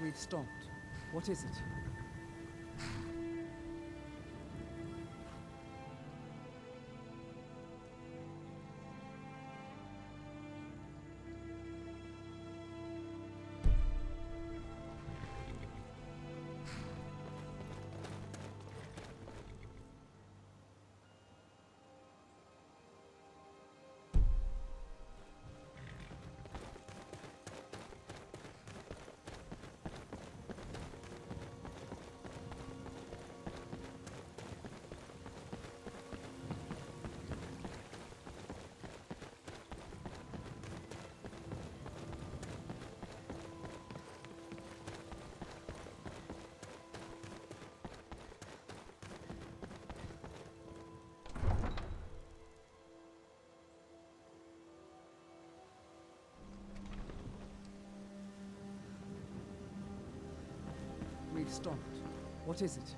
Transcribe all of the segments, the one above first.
We've stopped. What is it? We've stopped. What is it?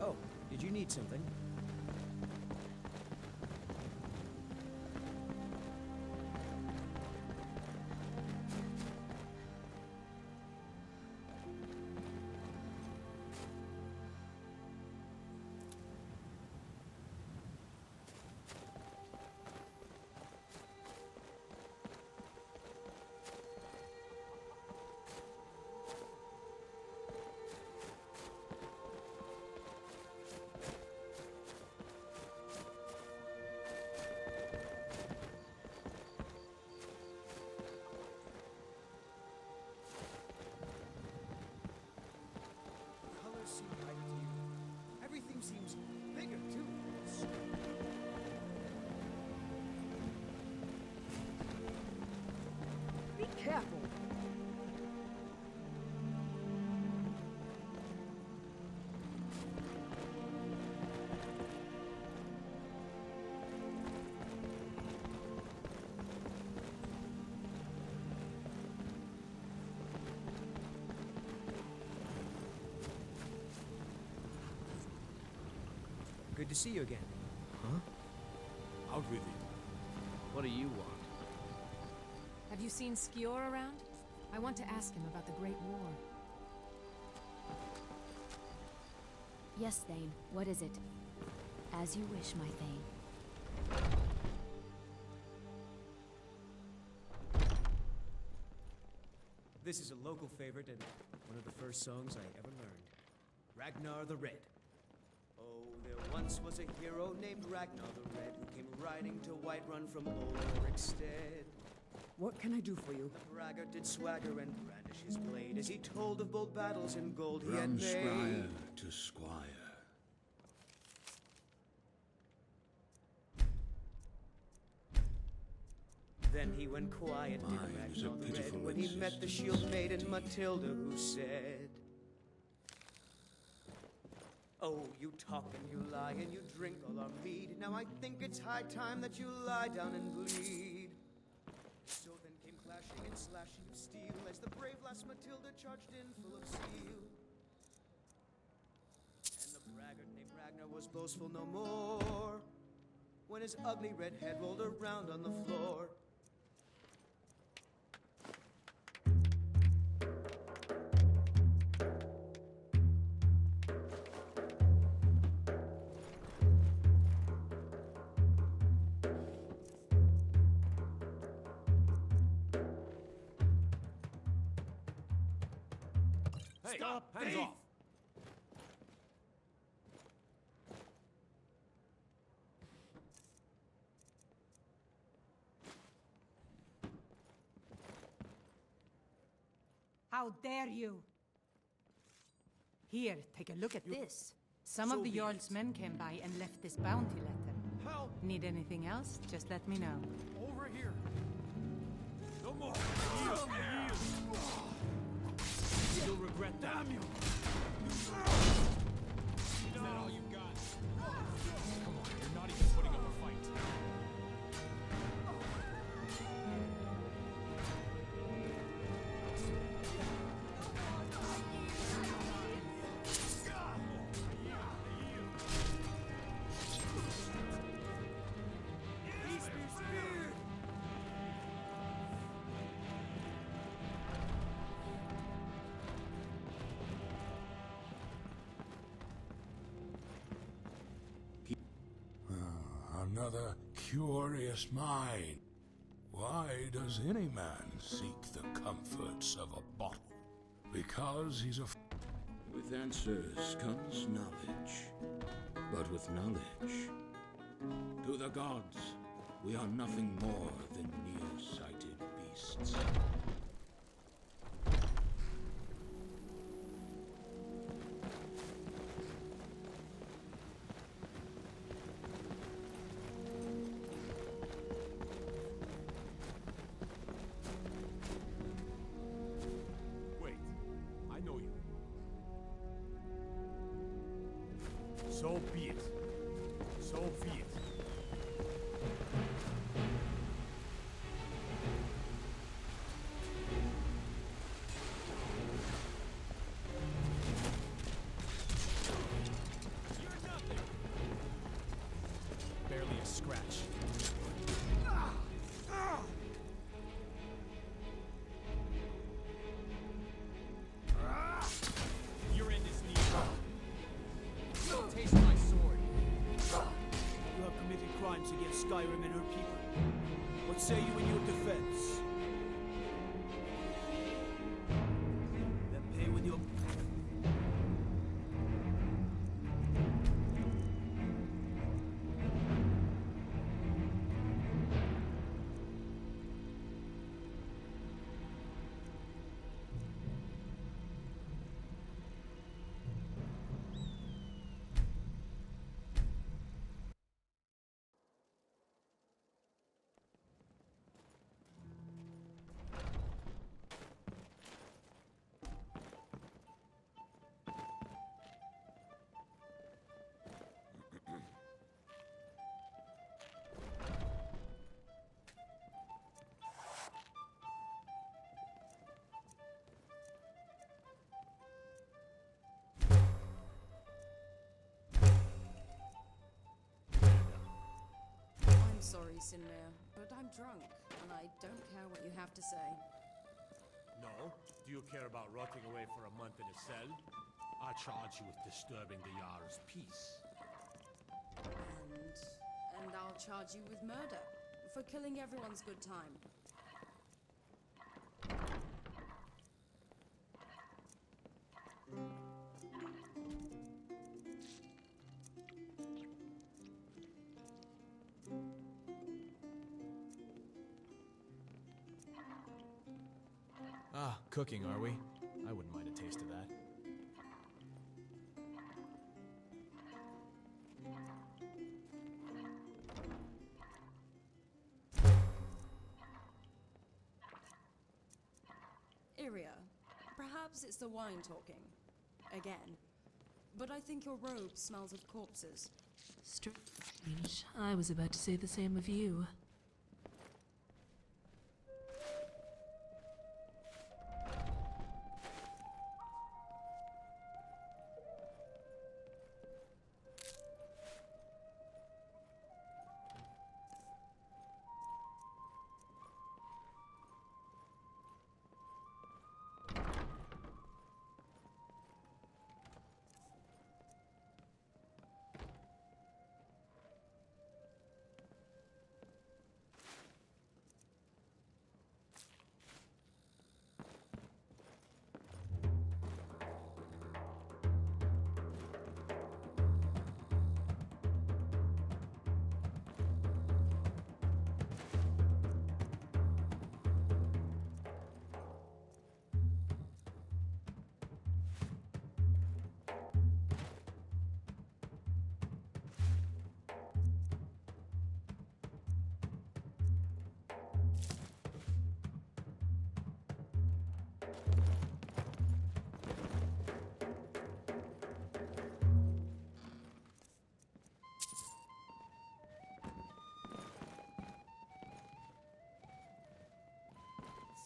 Oh, did you need something? Seem right to you. Everything seems bigger, too. Be careful! Good to see you again. Huh? Out with it. What do you want? Have you seen Skior around? I want to ask him about the Great War. Yes, Thane. What is it? As you wish, my Thane. This is a local favorite and one of the first songs I ever learned. Ragnar the Red. Oh, there once was a hero named Ragnar the Red who came riding to Whiterun from old Rikstead. What can I do for you? The braggart did swagger and brandish his blade as he told of bold battles in gold he had From made. squire to squire. Then he went quiet, did Mine's a Ragnar the Red, pitiful when he met the shield maiden Matilda, who said, "Oh, you talk and you lie and you drink all our mead. Now I think it's high time that you lie down and bleed." So then came clashing and slashing of steel as the brave lass Matilda charged in full of steel. And the braggart named Ragnar was boastful no more when his ugly red head rolled around on the floor. Hey, Stop, hands thief! off! How dare you! Here, take a look at this. Some of the Jarl's men came by and left this bounty letter. Help! Need anything else? Just let me know. Over here! No more! Yield! Yield! You'll regret that. Damn you! Is that all you got? Come on, you're not even putting up a fight. Spear! Another curious mind. Why does any man seek the comforts of a bottle? Because he's a... With answers comes knowledge. But with knowledge, to the gods, we are nothing more than nearsighted beasts. Wait, I know you. So be it. So be it. You're nothing. Barely a scratch. Your end is near. Taste my sword. You have committed crimes against Skyrim and her people. What say you in your defense? Then pay with your... I'm sorry, Sinmir, but I'm drunk, and I don't care what you have to say. No? Do you care about rotting away for a month in a cell? I charge you with disturbing the Jarl's peace. And I'll charge you with murder for killing everyone's good time. Ah, cooking, are we? I wouldn't mind a taste of that. Iria, perhaps it's the wine talking. Again. But I think your robe smells of corpses. Strange. I was about to say the same of you.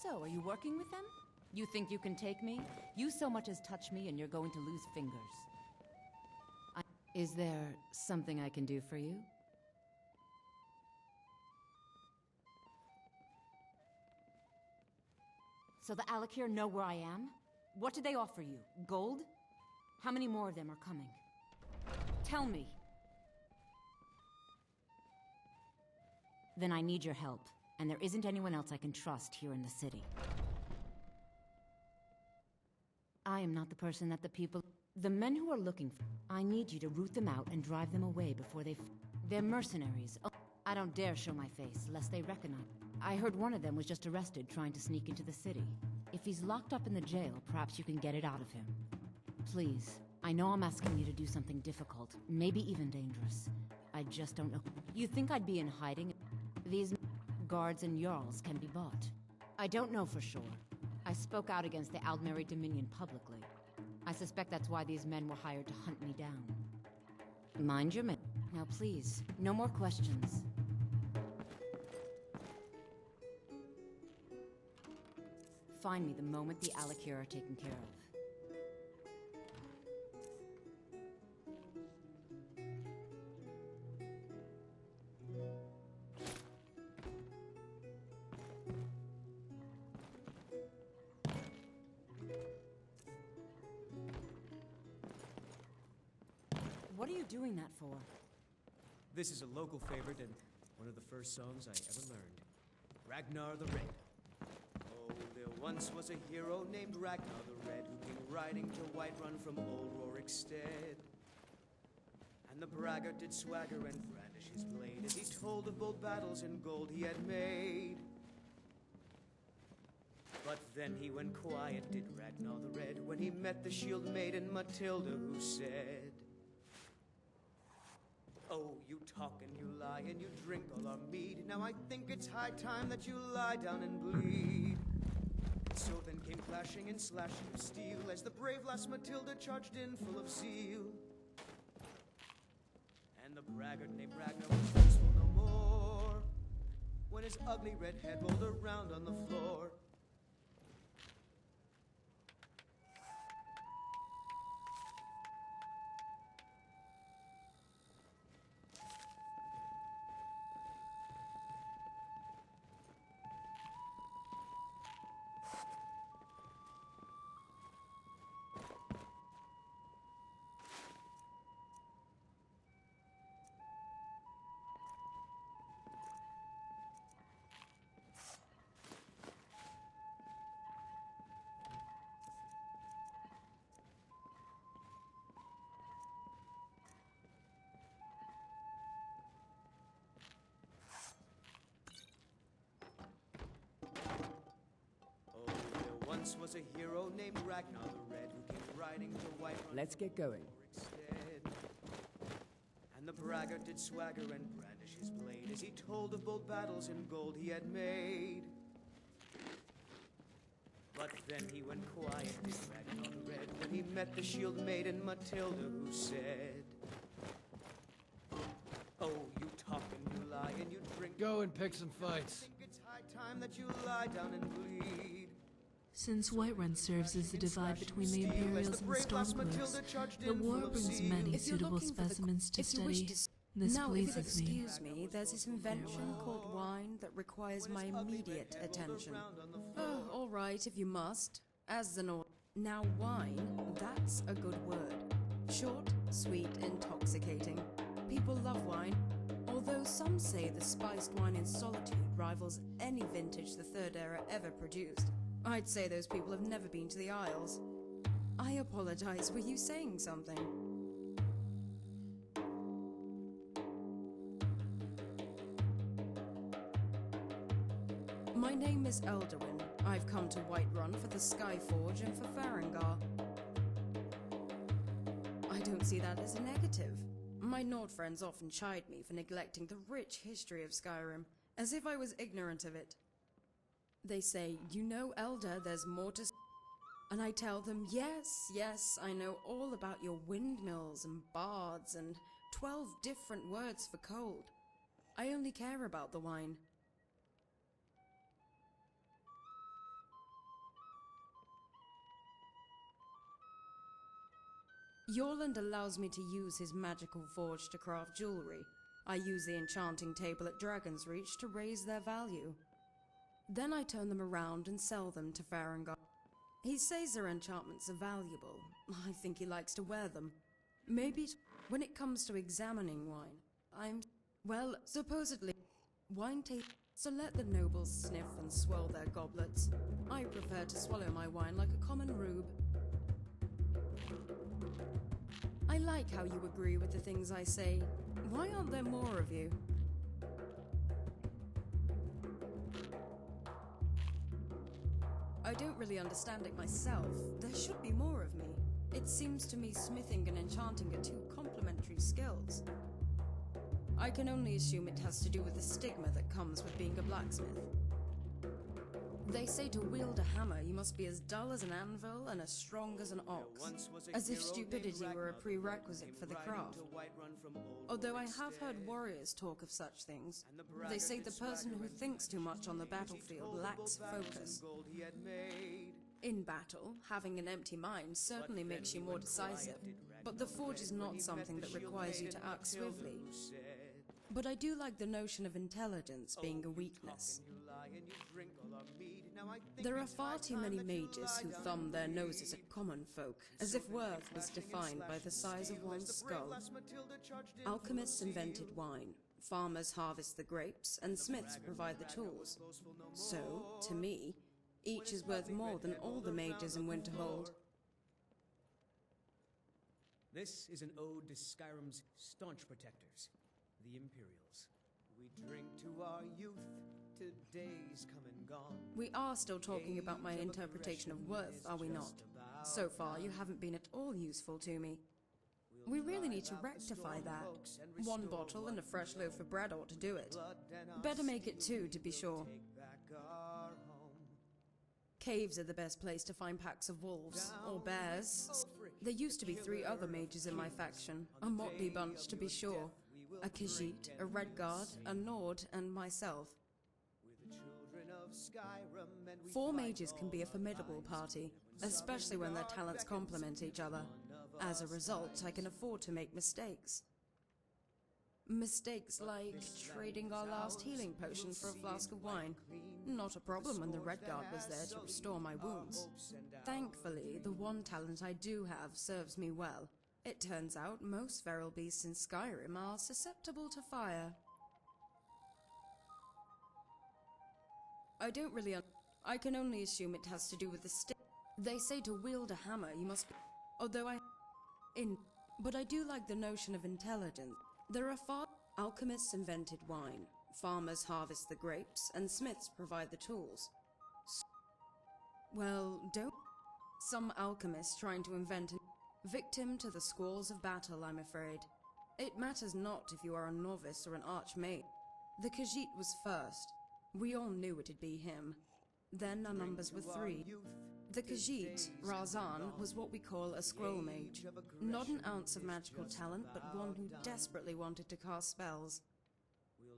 So, are you working with them? You think you can take me? You so much as touch me and you're going to lose fingers. Is there something I can do for you? So the Alakir know where I am? What do they offer you? Gold? How many more of them are coming? Tell me. Then I need your help, and there isn't anyone else I can trust here in the city. I am not the person that the people... The men who are looking for... I need you to root them out and drive them away before they... They're mercenaries. Oh, I don't dare show my face, lest they recognize... I heard one of them was just arrested trying to sneak into the city. If he's locked up in the jail, perhaps you can get it out of him. Please, I know I'm asking you to do something difficult, maybe even dangerous. I just don't know. You think I'd be in hiding? These guards and Jarls can be bought. I don't know for sure. I spoke out against the Aldmeri Dominion publicly. I suspect that's why these men were hired to hunt me down. Mind your men. Now please, no more questions. Find me the moment the Alikir are taken care of. What are you doing that for? This is a local favorite and one of the first songs I ever learned. Ragnar the Red. Oh, there once was a hero named Ragnar the Red who came riding to Whiterun from old Rorikstead. And the braggart did swagger and brandish his blade as he told of bold battles and gold he had made. But then he went quiet, did Ragnar the Red, when he met the shield maiden Matilda, who said, "Oh, you talk and you lie and you drink all our mead. Now I think it's high time that you lie down and bleed." So then came clashing and slashing of steel as the brave lass Matilda charged in full of zeal. And the braggart named Ragnar was peaceful no more when his ugly red head rolled around on the floor. Once was a hero named Ragnar the Red who came riding to Whiterun. Let's get going. And the braggart did swagger and brandish his blade as he told of bold battles and gold he had made. But then he went quiet, did Ragnar the Red, when he met the shield maiden Matilda, who said, "Oh, you talk and you lie and you drink. Go and pick some fights. I think it's high time that you lie down and bleed." Since Whiterun serves as the divide between the Imperials and the Stormcloaks, the war brings many suitable specimens to study. This now, if you'll pleases me. excuse me, there's this invention called wine that requires my immediate attention. Oh, all right, if you must. As an order. Now, wine, that's a good word. Short, sweet, intoxicating. People love wine, although some say the spiced wine in Solitude rivals any vintage the Third Era ever produced. I'd say those people have never been to the Isles. I apologize, were you saying something? My name is Elderwin. I've come to Whiterun for the Skyforge and for Farengar. I don't see that as a negative. My Nord friends often chide me for neglecting the rich history of Skyrim, as if I was ignorant of it. They say, "You know, Elder, there's more to s-" And I tell them, yes, I know all about your windmills and bards and 12 different words for cold. I only care about the wine. Yorland allows me to use his magical forge to craft jewelry. I use the enchanting table at Dragon's Reach to raise their value. Then I turn them around and sell them to Farengar. He says their enchantments are valuable. I think he likes to wear them. Maybe when it comes to examining wine, well, supposedly, Wine taste. So let the nobles sniff and swirl their goblets. I prefer to swallow my wine like a common rube. I like how you agree with the things I say. Why aren't there more of you? I don't really understand it myself. There should be more of me. It seems to me smithing and enchanting are two complementary skills. I can only assume it has to do with the stigma that comes with being a blacksmith. They say to wield a hammer, you must be as dull as an anvil and as strong as an ox, as if stupidity were a prerequisite for the craft. Although I have heard warriors talk of such things, they say the person who thinks too much on the battlefield lacks focus. In battle, having an empty mind certainly makes you more decisive, but the forge is not something that requires you to act swiftly. But I do like the notion of intelligence being a weakness. There are far too many mages who thumb their noses at common folk, as if worth was defined by the size of one's skull. Alchemists invented wine, farmers harvest the grapes, and smiths provide the tools. So, to me, each is worth more than all the mages in Winterhold. This is an ode to Skyrim's staunch protectors, the Imperials. We drink to our youth, to days come and gone. We are still talking about my interpretation of worth, are we not? So far, you haven't been at all useful to me. We really need to rectify that. One bottle and a fresh loaf of bread ought to do it. Better make it two, to be sure. Caves are the best place to find packs of wolves, or bears. There used to be 3 other mages in my faction, a motley bunch to be sure. A Khajiit, a Redguard, a Nord, and myself. 4 mages can be a formidable party, especially when their talents complement each other. As a result, I can afford to make mistakes. Mistakes like trading our last healing potion for a flask of wine. Not a problem when the Redguard was there to restore my wounds. Thankfully, the one talent I do have serves me well. It turns out most feral beasts in Skyrim are susceptible to fire. I can only assume it has to do with the stick. They say to wield a hammer, you must be... But I do like the notion of intelligence. There are alchemists invented wine, farmers harvest the grapes, and smiths provide the tools. Well, don't... Some alchemists trying to invent a victim to the squalls of battle, I'm afraid. It matters not if you are a novice or an archmage. The Khajiit was first. We all knew it'd be him. Then our numbers were 3. The Khajiit, Razan, was what we call a scroll mage. Not an ounce of magical talent, but one who desperately wanted to cast spells.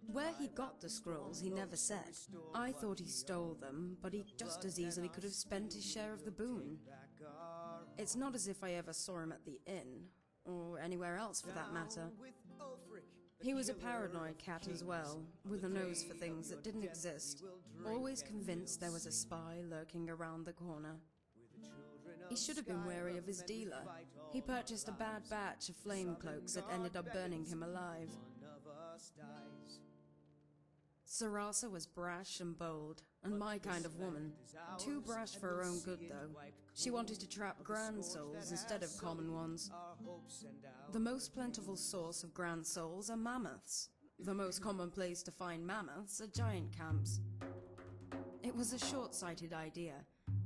Where he got the scrolls, he never said. I thought he stole them, but he just as easily could have spent his share of the boon. It's not as if I ever saw him at the inn, or anywhere else for that matter. He was a paranoid cat as well, with a nose for things that didn't exist, always convinced there was a spy lurking around the corner. He should have been wary of his dealer. He purchased a bad batch of flame cloaks that ended up burning him alive. Sarasa was brash and bold, and my kind of woman. Too brash for her own good, though. She wanted to trap grand souls instead of common ones. The most plentiful source of grand souls are mammoths. The most common place to find mammoths are giant camps. It was a short-sighted idea.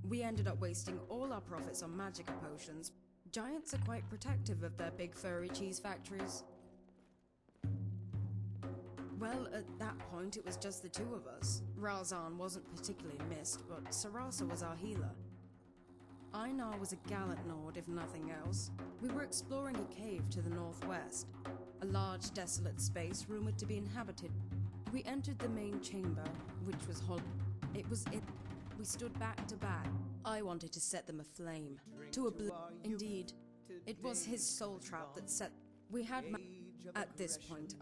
We ended up wasting all our profits on magica potions. Giants are quite protective of their big furry cheese factories. Well, at that point it was just the 2 of us. Razan wasn't particularly missed, but Sarasa was our healer. Einar was a gallant Nord, if nothing else. We were exploring a cave to the northwest, a large desolate space rumored to be inhabited. We entered the main chamber, which was hollow. We stood back to back. I wanted to set them aflame, to Indeed, it was his soul trap that set... We had at this point.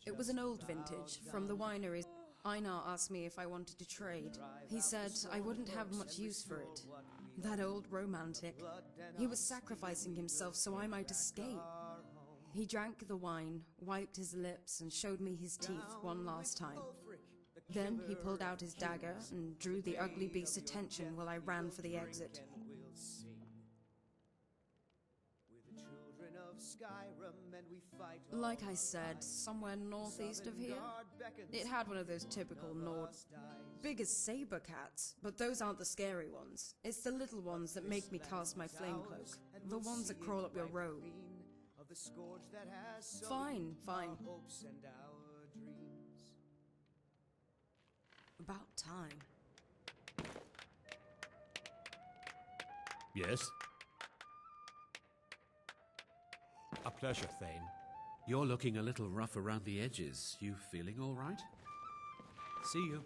It was an old vintage, from the wineries. Einar asked me if I wanted to trade. He said I wouldn't have much use for it. That old romantic. He was sacrificing himself so I might escape. He drank the wine, wiped his lips, and showed me his teeth one last time. Then he pulled out his dagger and drew the ugly beast's attention while I ran for the exit. And we'll sing. We're the children of Skyrim and we fight Like I said, somewhere northeast of here. It had one of those typical Nord... big as saber cats, but those aren't the scary ones. It's the little ones that make me cast my flame cloak. The ones that crawl up your robe. of the scourge that has so Fine, fine. our hopes and our dreams. About time. Yes? A pleasure, Thane. You're looking a little rough around the edges. You feeling all right? See you.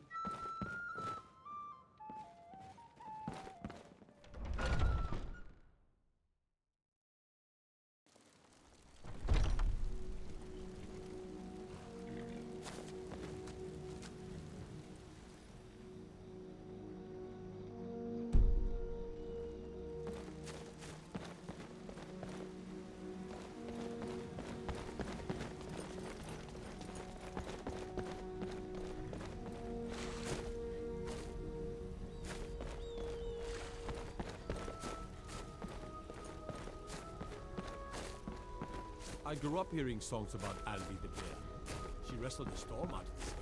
I grew up hearing songs about Alvi the Bear. She wrestled the storm out of the sky.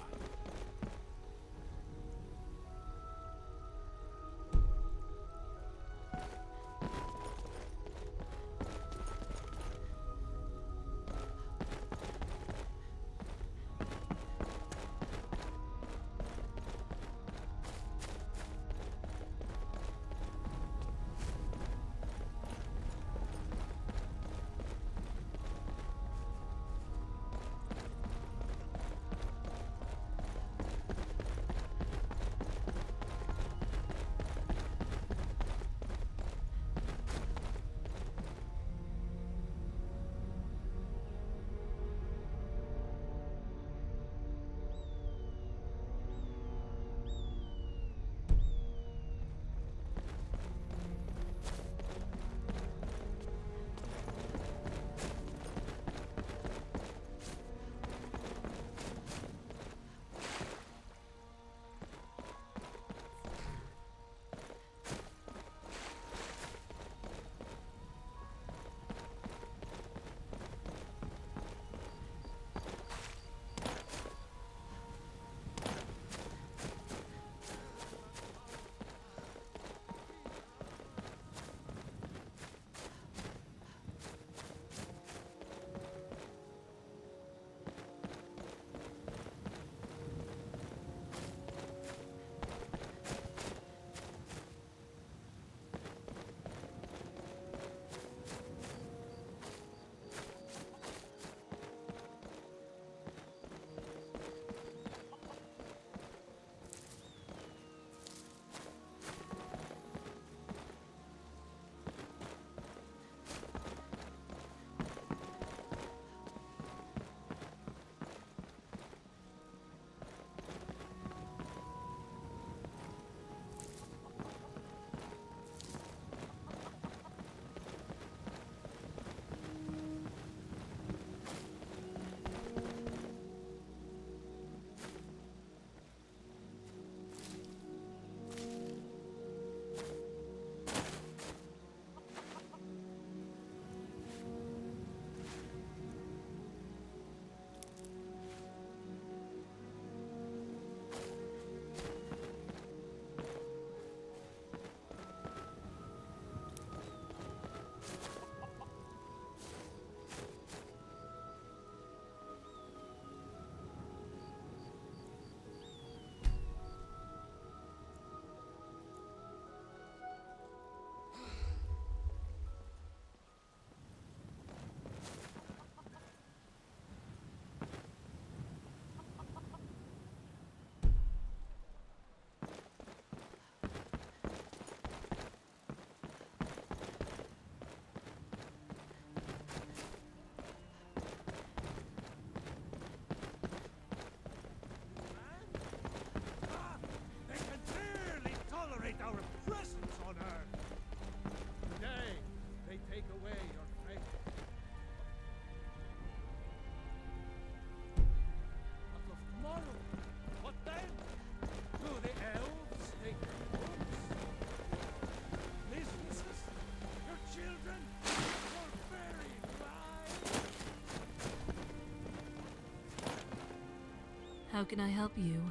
How can I help you?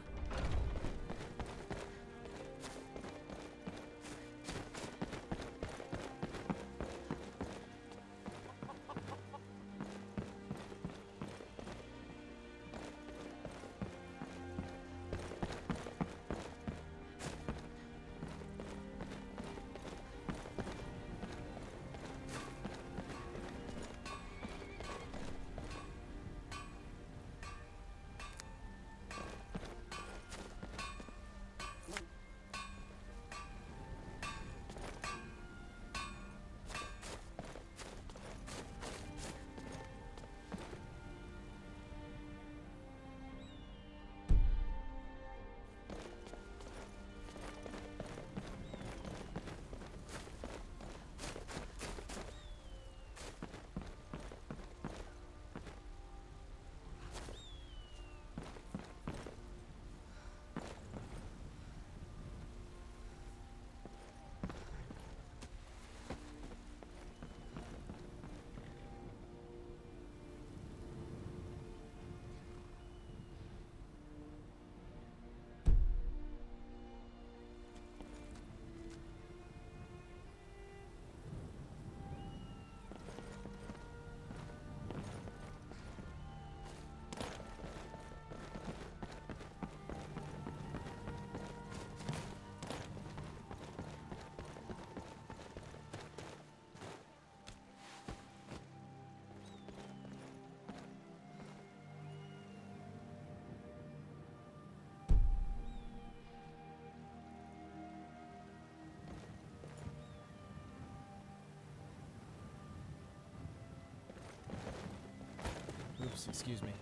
Oops, excuse me.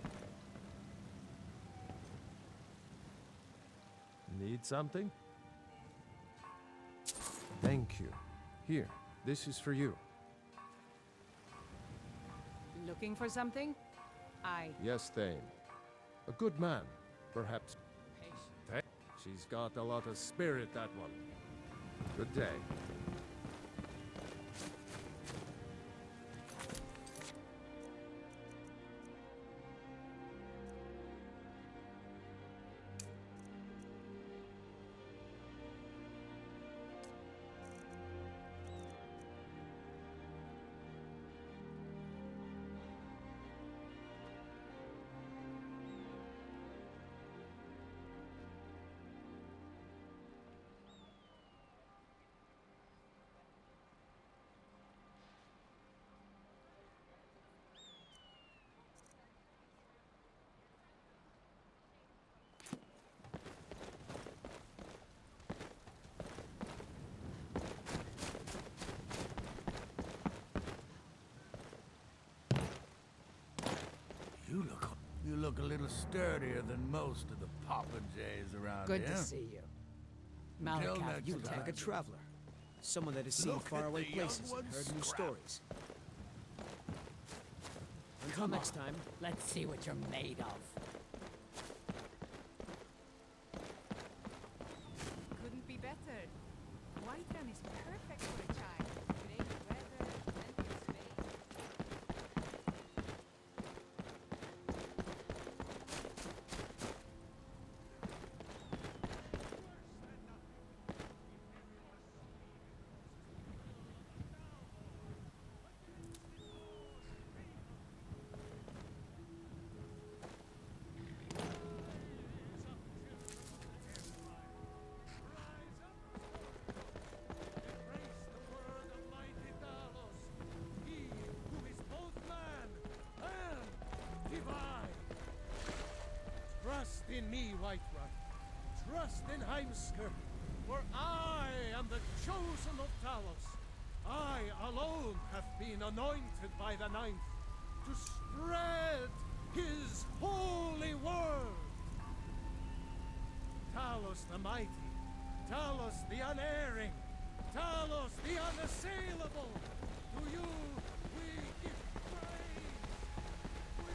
Need something? Thank you. Here, this is for you. Looking for something? Yes, Thane. A good man, perhaps. Patient. She's got a lot of spirit, that one. Good day. You look a little sturdier than most of the popinjays around Good here. to see you. Until Malakath, next You look time. like a traveler. Someone that has seen Look faraway at the young places and ones heard new scrap. stories. Until Come next on. time. Let's see what you're made of. Couldn't be better. Whiterun is perfect for a child. Great weather, plenty of space. Trust in me, Whiterun. Trust in Heimskr, for I am the chosen of Talos. I alone have been anointed by the Ninth to spread his holy word. Talos the mighty, Talos the unerring, Talos the unassailable. To you we give praise. We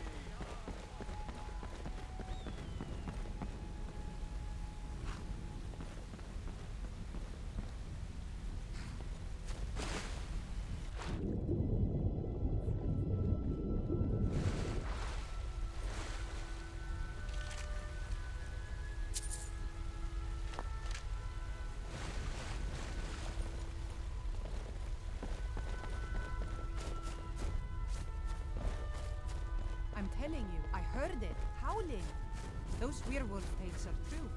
howling. Those werewolf tales are true.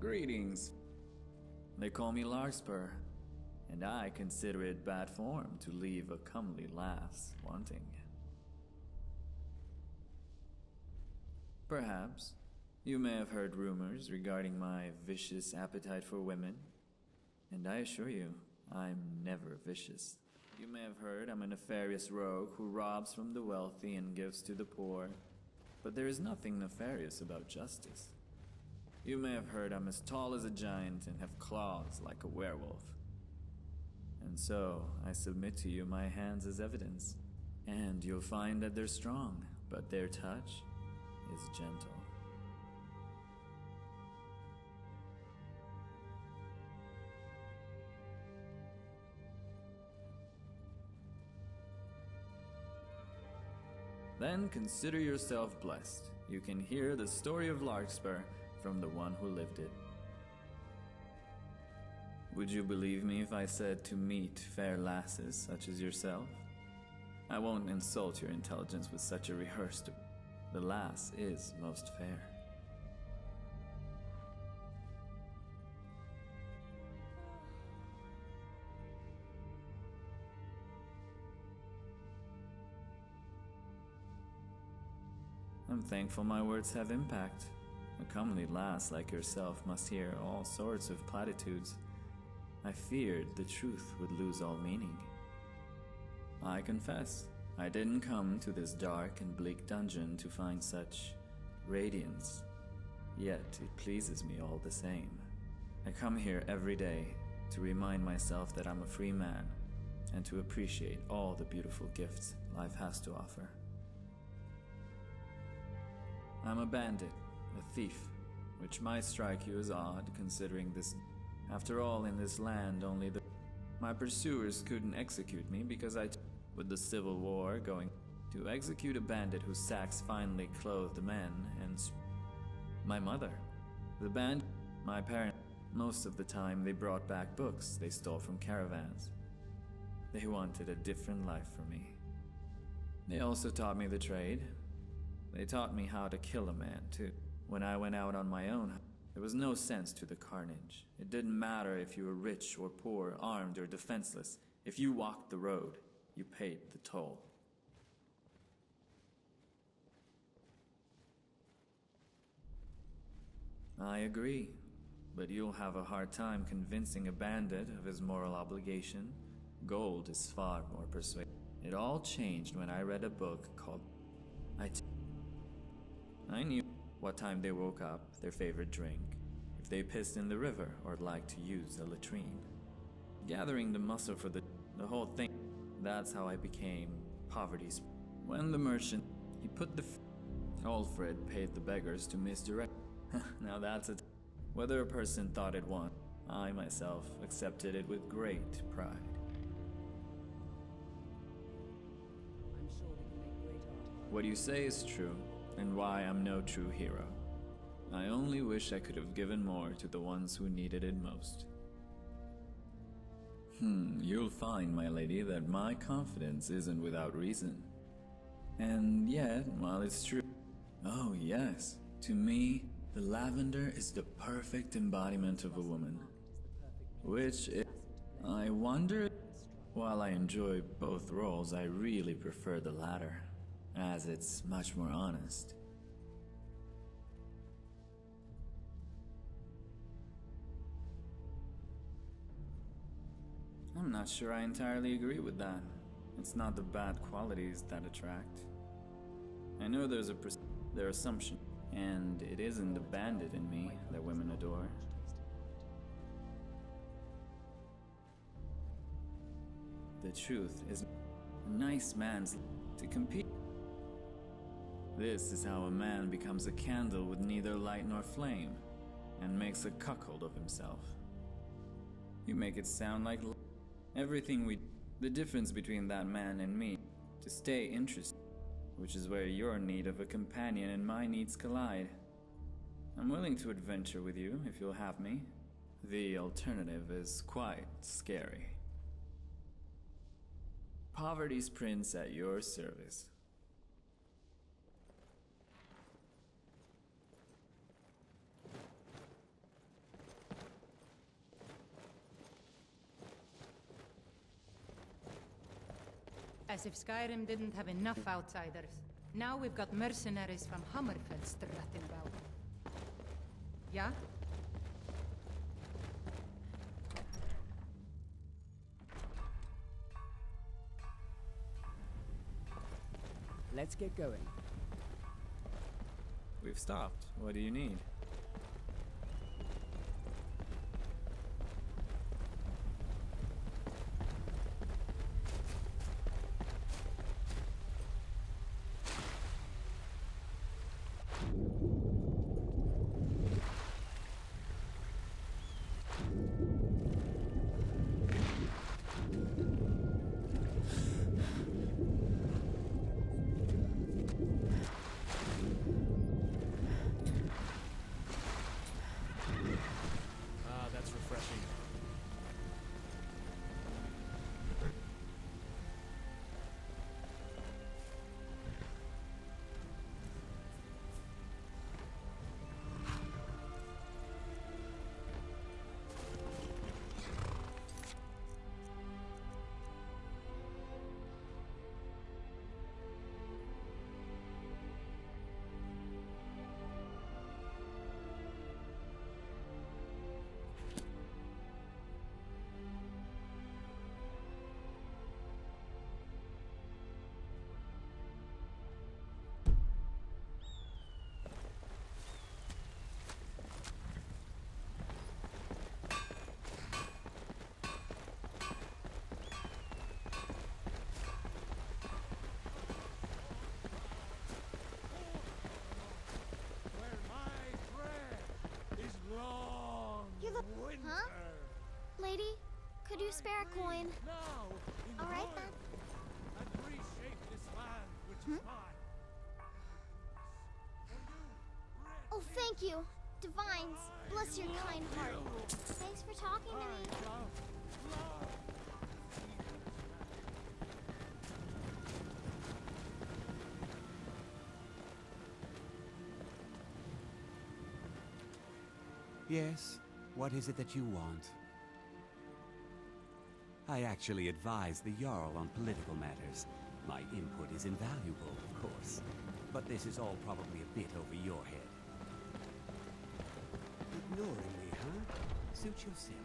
Greetings. They call me Larkspur, and I consider it bad form to leave a comely lass wanting. Perhaps you may have heard rumors regarding my vicious appetite for women, and I assure you, I'm never vicious. You may have heard I'm a nefarious rogue who robs from the wealthy and gives to the poor, but there is nothing nefarious about justice. You may have heard I'm as tall as a giant and have claws like a werewolf. And so, I submit to you my hands as evidence. And you'll find that they're strong, but their touch is gentle. Then consider yourself blessed. You can hear the story of Larkspur from the one who lived it. Would you believe me if I said to meet fair lasses such as yourself? I won't insult your intelligence with such a rehearsed. The lass is most fair. I'm thankful my words have impact. A comely lass like yourself must hear all sorts of platitudes. I feared the truth would lose all meaning. I confess, I didn't come to this dark and bleak dungeon to find such radiance. Yet it pleases me all the same. I come here every day to remind myself that I'm a free man and to appreciate all the beautiful gifts life has to offer. I'm a bandit, a thief, which might strike you as odd considering this. After all, in this land, my pursuers couldn't execute me because with the Civil War going, to execute a bandit who sacks finely clothed men and my mother, the band, my parent, Most of the time, they brought back books they stole from caravans. They wanted a different life for me. They also taught me the trade. They taught me how to kill a man, too. When I went out on my own, there was no sense to the carnage. It didn't matter if you were rich or poor, armed or defenseless. If you walked the road, you paid the toll. I agree, but you'll have a hard time convincing a bandit of his moral obligation. Gold is far more persuasive. It all changed when I read a book called... I knew what time they woke up, their favorite drink, if they pissed in the river or liked to use a latrine. Gathering the muscle for the whole thing, that's how I became poverty's... When the merchant, he put the... Alfred paid the beggars to misdirect. Now that's it. Whether a person thought it won, I myself accepted it with great pride. I'm sure we can make great art. What you say is true, and why I'm no true hero. I only wish I could have given more to the ones who needed it most. You'll find, my lady, that my confidence isn't without reason. And yet, while it's true... Oh yes, to me, the lavender is the perfect embodiment of a woman. Which is... I wonder... While I enjoy both roles, I really prefer the latter, as it's much more honest. I'm not sure I entirely agree with that. It's not the bad qualities that attract. I know there's their assumption, and it isn't the bandit in me that women adore. The truth is, a nice man's to compete. This is how a man becomes a candle with neither light nor flame, and makes a cuckold of himself. You make it sound like everything we... The difference between that man and me, to stay interested, which is where your need of a companion and my needs collide. I'm willing to adventure with you if you'll have me. The alternative is quite scary. Poverty's Prince at your service. As if Skyrim didn't have enough outsiders. Now we've got mercenaries from Hammerfell strutting about. Yeah? Let's get going. We've stopped. What do you need? That's refreshing. Huh? Lady, could you spare a coin? All right then. And reshape this land, which is mine. Oh, thank you. Divines, bless your kind heart. Thanks for talking to me. Yes? What is it that you want? I actually advise the Jarl on political matters. My input is invaluable, of course. But this is all probably a bit over your head. Ignoring me, huh? Suit yourself.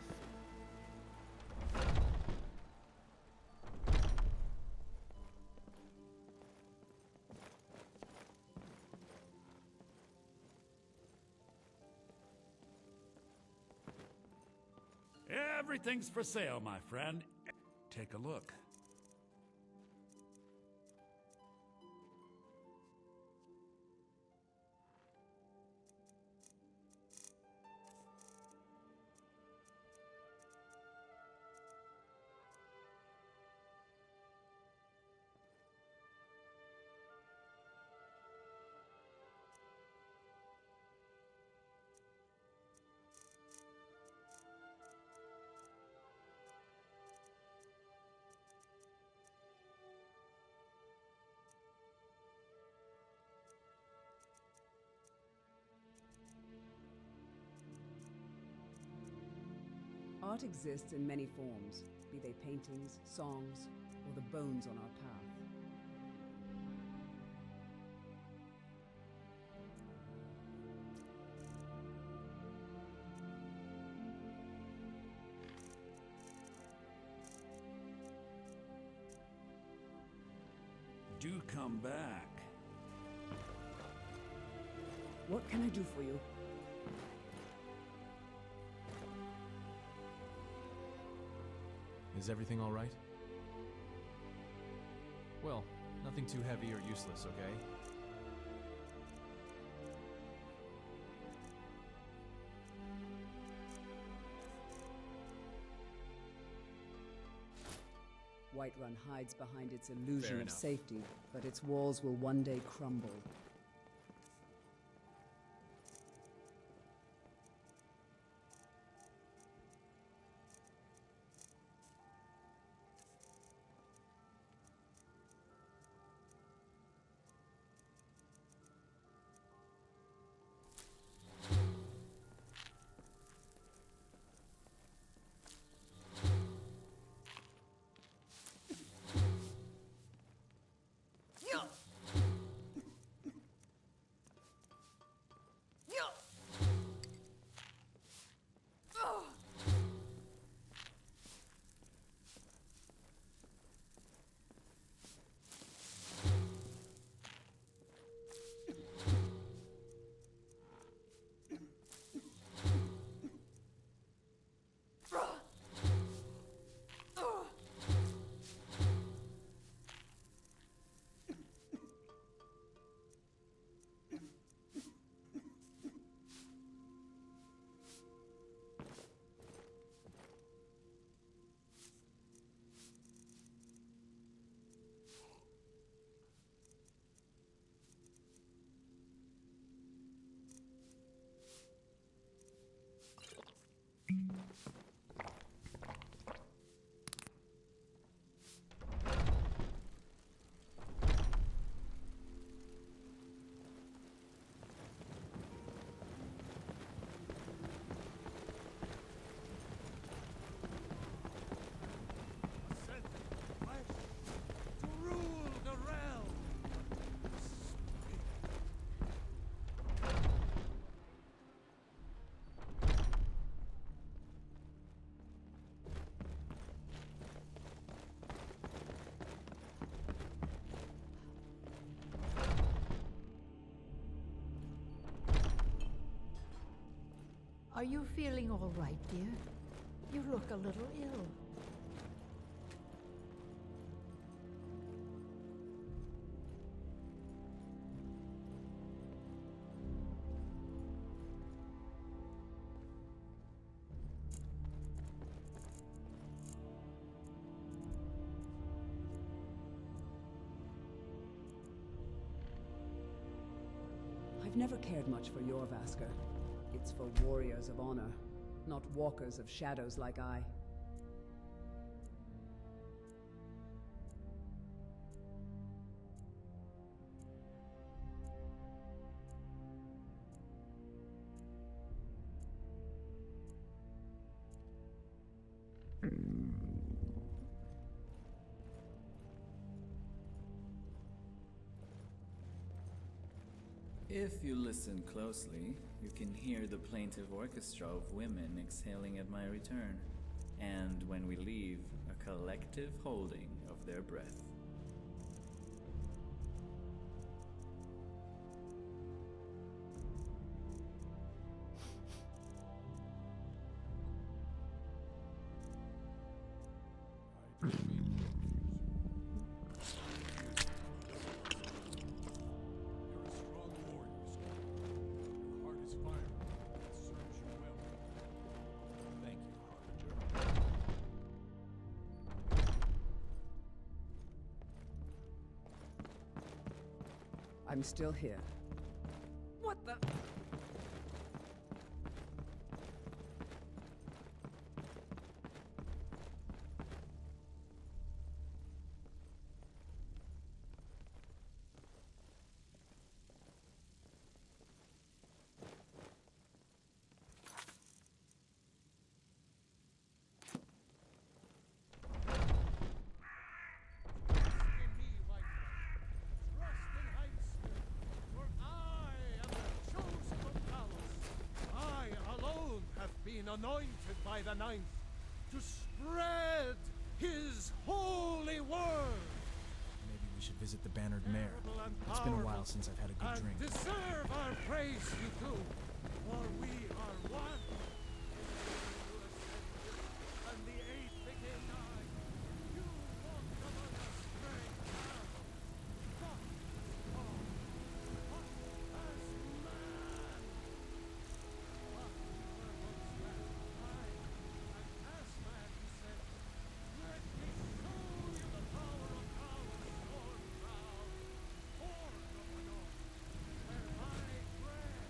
Everything's for sale, my friend. Take a look. Art exists in many forms, be they paintings, songs, or the bones on our path. Do come back. What can I do for you? Is everything all right? Well, nothing too heavy or useless, okay? Whiterun hides behind its illusion Fair of enough. safety, but its walls will one day crumble. Are you feeling all right, dear? You look a little ill. I've never cared much for Jorvaskr. It's for warriors of honor, not walkers of shadows like I. If you listen closely, you can hear the plaintive orchestra of women exhaling at my return, and when we leave, a collective holding of their breath. I'm still here. What the? Anointed by the Ninth to spread his holy word. Maybe we should visit the bannered mare. It's been a while since I've had a good drink. Deserve our praise, you do, for we are one. And the eighth became nine. You walked among us, great marvels. What is wrong? What has man? What purpose has I? And as man he said, let me show you the power of Powers storm proud, horde of the north, where my breath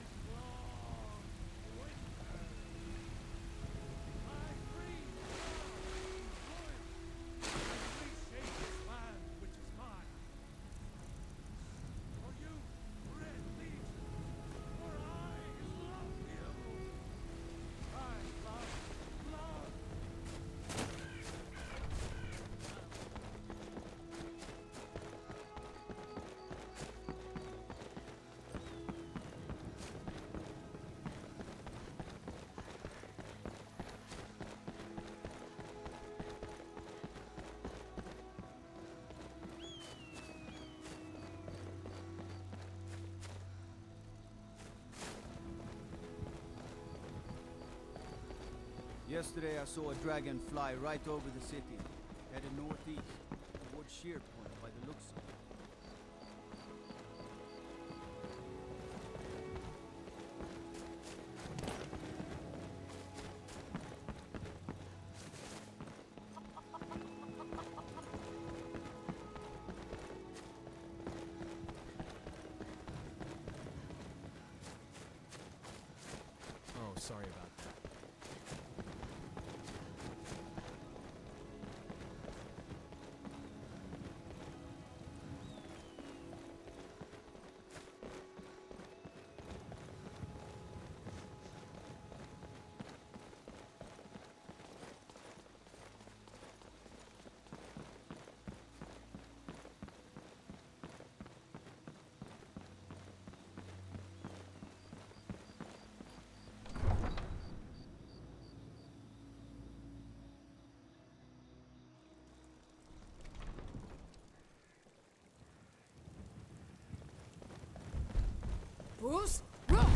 is long winter. I breathe now in ruin, and reshape this land which is mine. For you, Red Legion, for I love you. I love blood. Yesterday I saw a dragon fly right over the city, headed northeast, towards Sheerpoint by the looks of it. Oh, sorry about that. Bruce, run!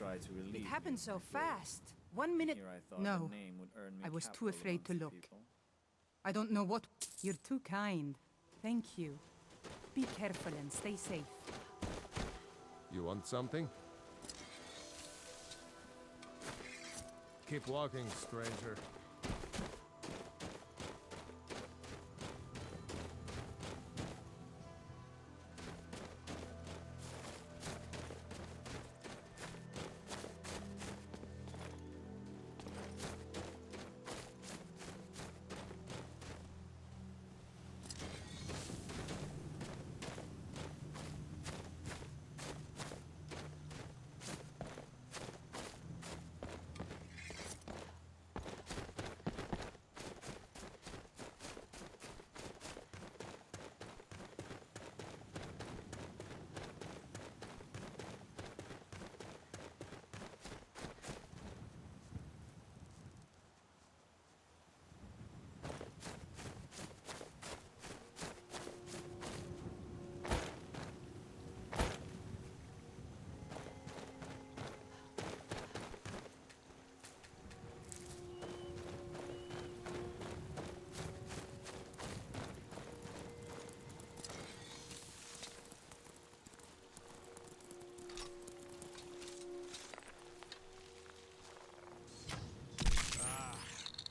try to relieve It me happened of so my guilt. fast. 1 minute. Here I thought No. the name would earn me I was too capital afraid to amongst the look. people. I don't know what. You're too kind. Thank you. Be careful and stay safe. You want something? Keep walking, stranger.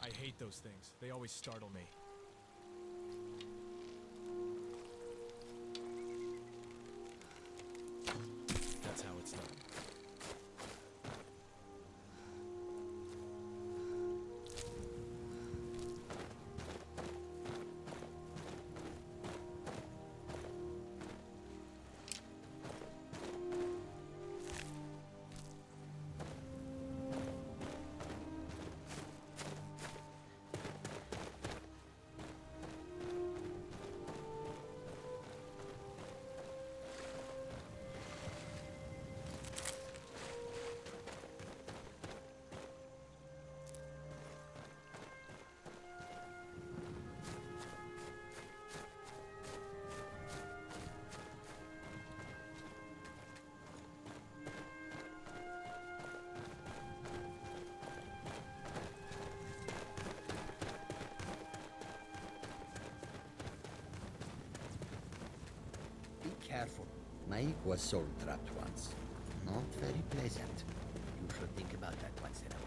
I hate those things. They always startle me. That's how it's done. Be careful. Mike was soul trapped once. Not very pleasant. You should think about that once in a while.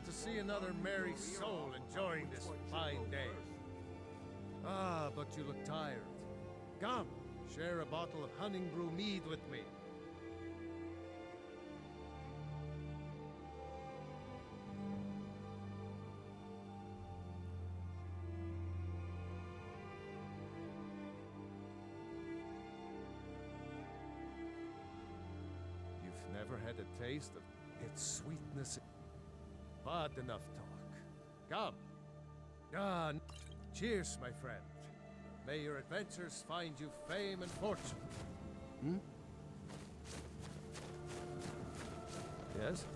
to see another merry soul enjoying this fine day. Ah, but you look tired. Come, share a bottle of honey brew mead with me. You've never had a taste of its sweetness. But enough talk. Come. Cheers, my friend. May your adventures find you fame and fortune. Hmm? Yes?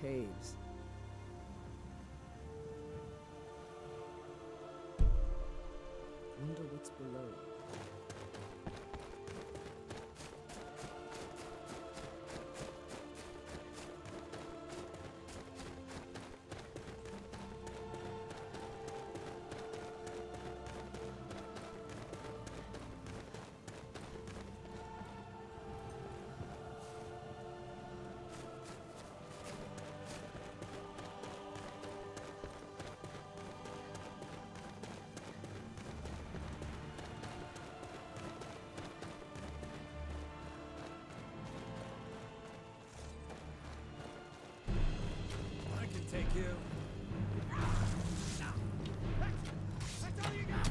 Caves. Wonder what's below. I can take you. That's all you got!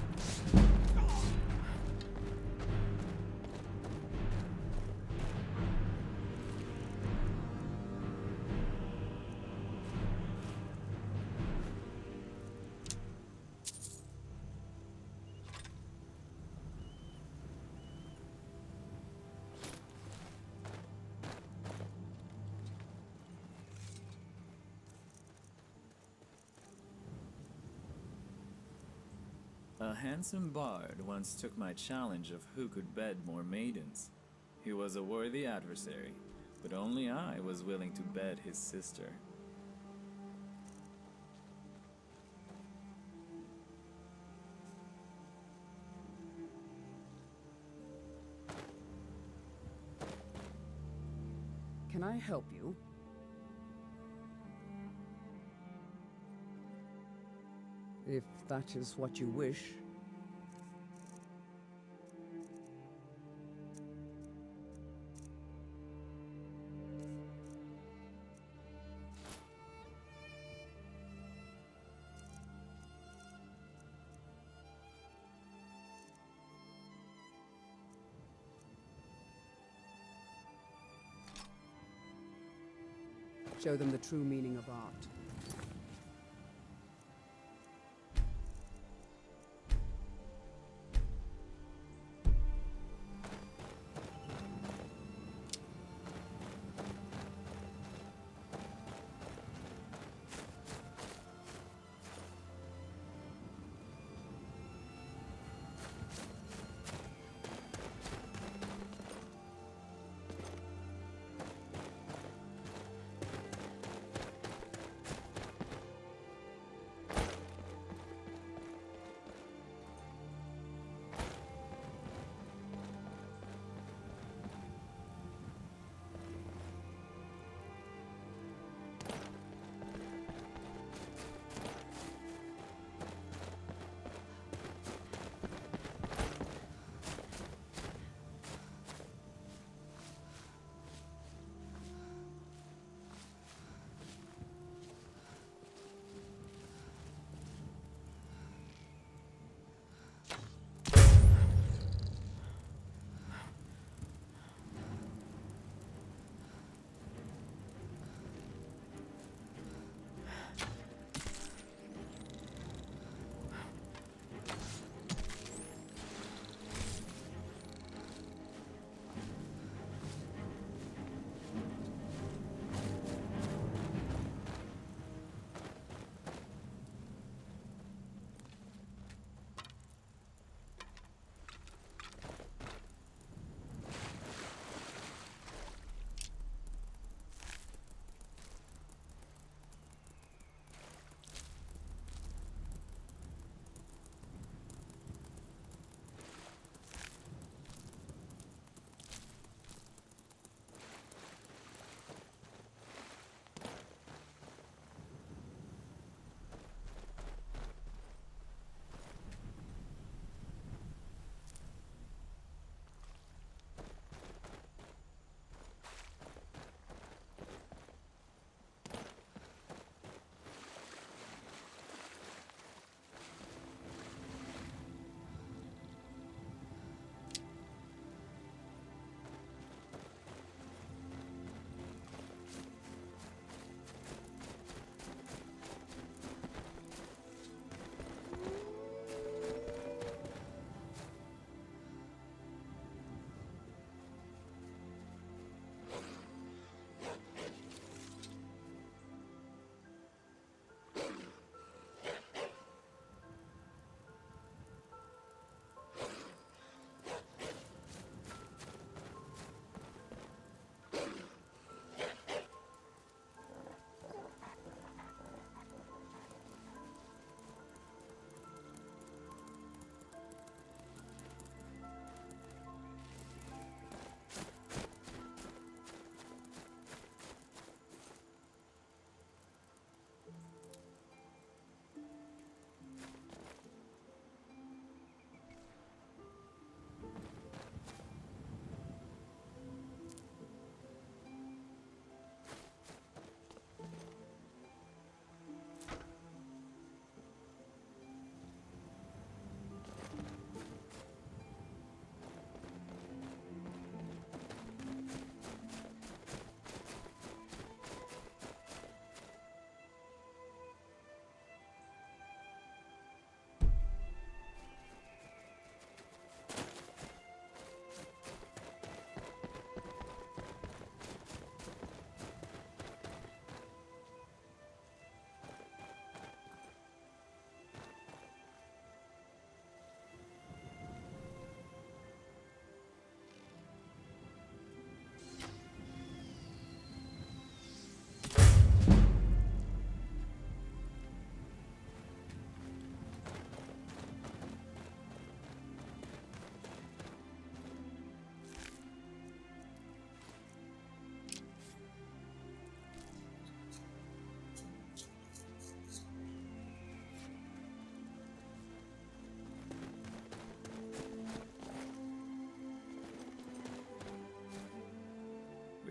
A handsome bard once took my challenge of who could bed more maidens. He was a worthy adversary, but only I was willing to bed his sister. Can I help you? If that is what you wish. Show them the true meaning of art.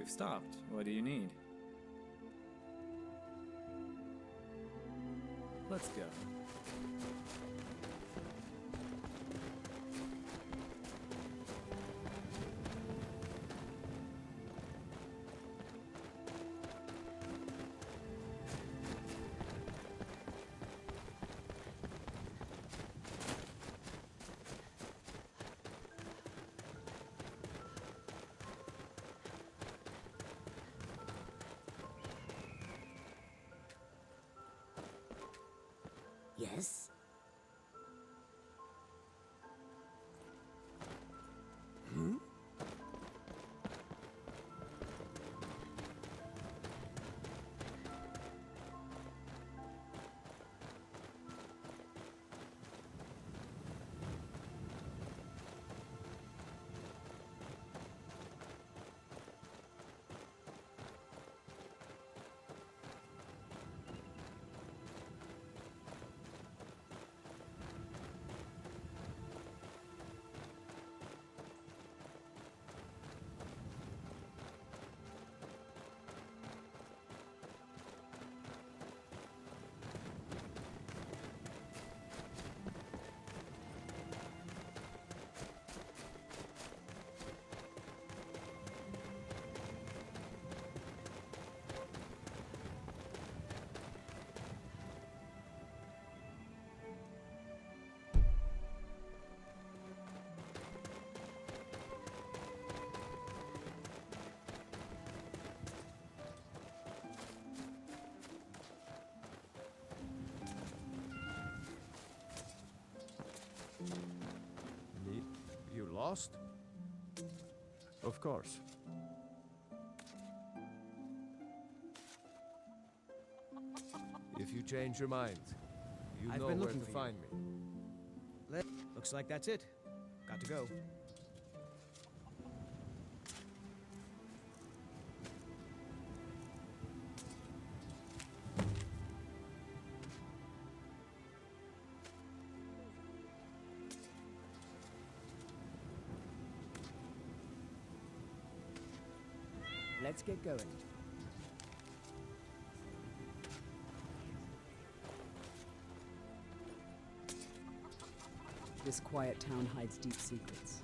you've stopped. What do you need? Let's go. Yes? Hmm? You lost? Of course. If you change your mind, you I've know been where looking to for find you. me. Looks like that's it. Got to go. Let's get going. This quiet town hides deep secrets.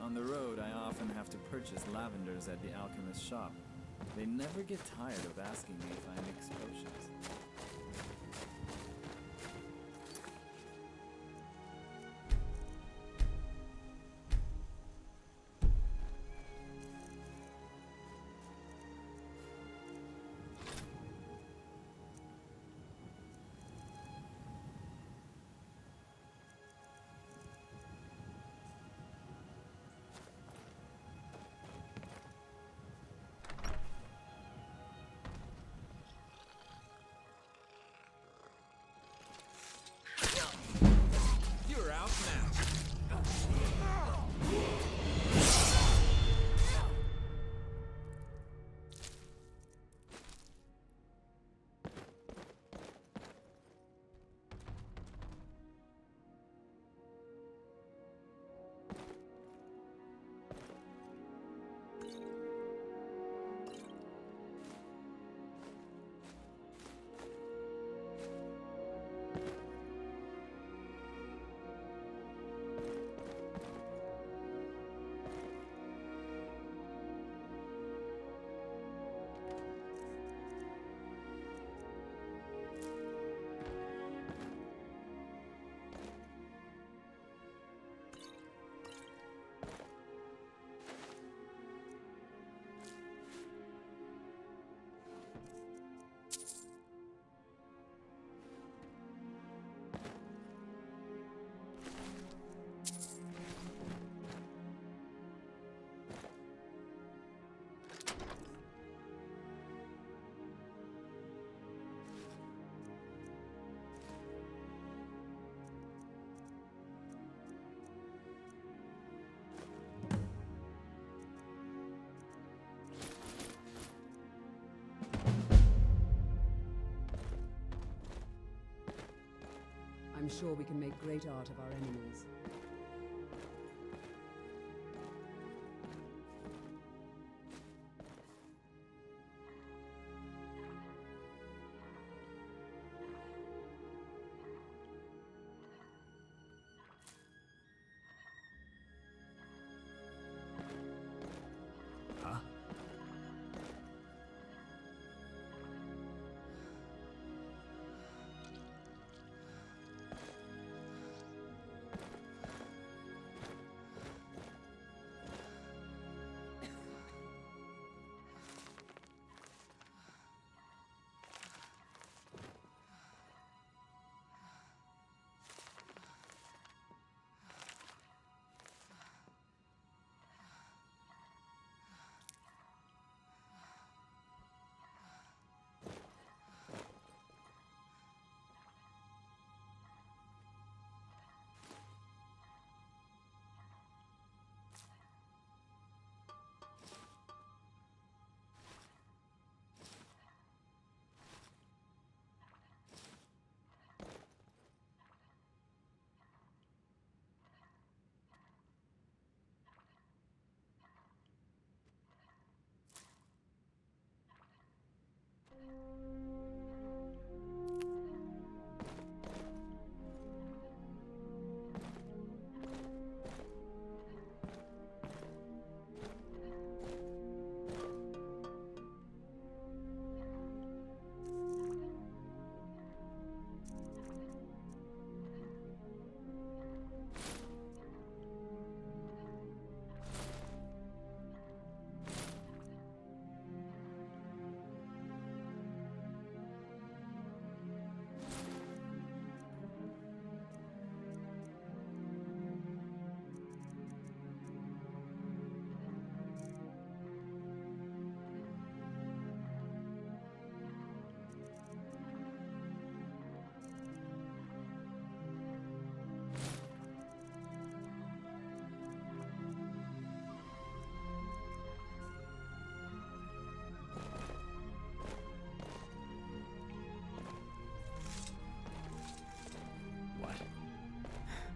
On the road, I often have to purchase lavenders at the alchemist's shop. They never get tired of asking me if I mix potions. You're outmatched. I'm sure we can make great art of our enemies. Huh?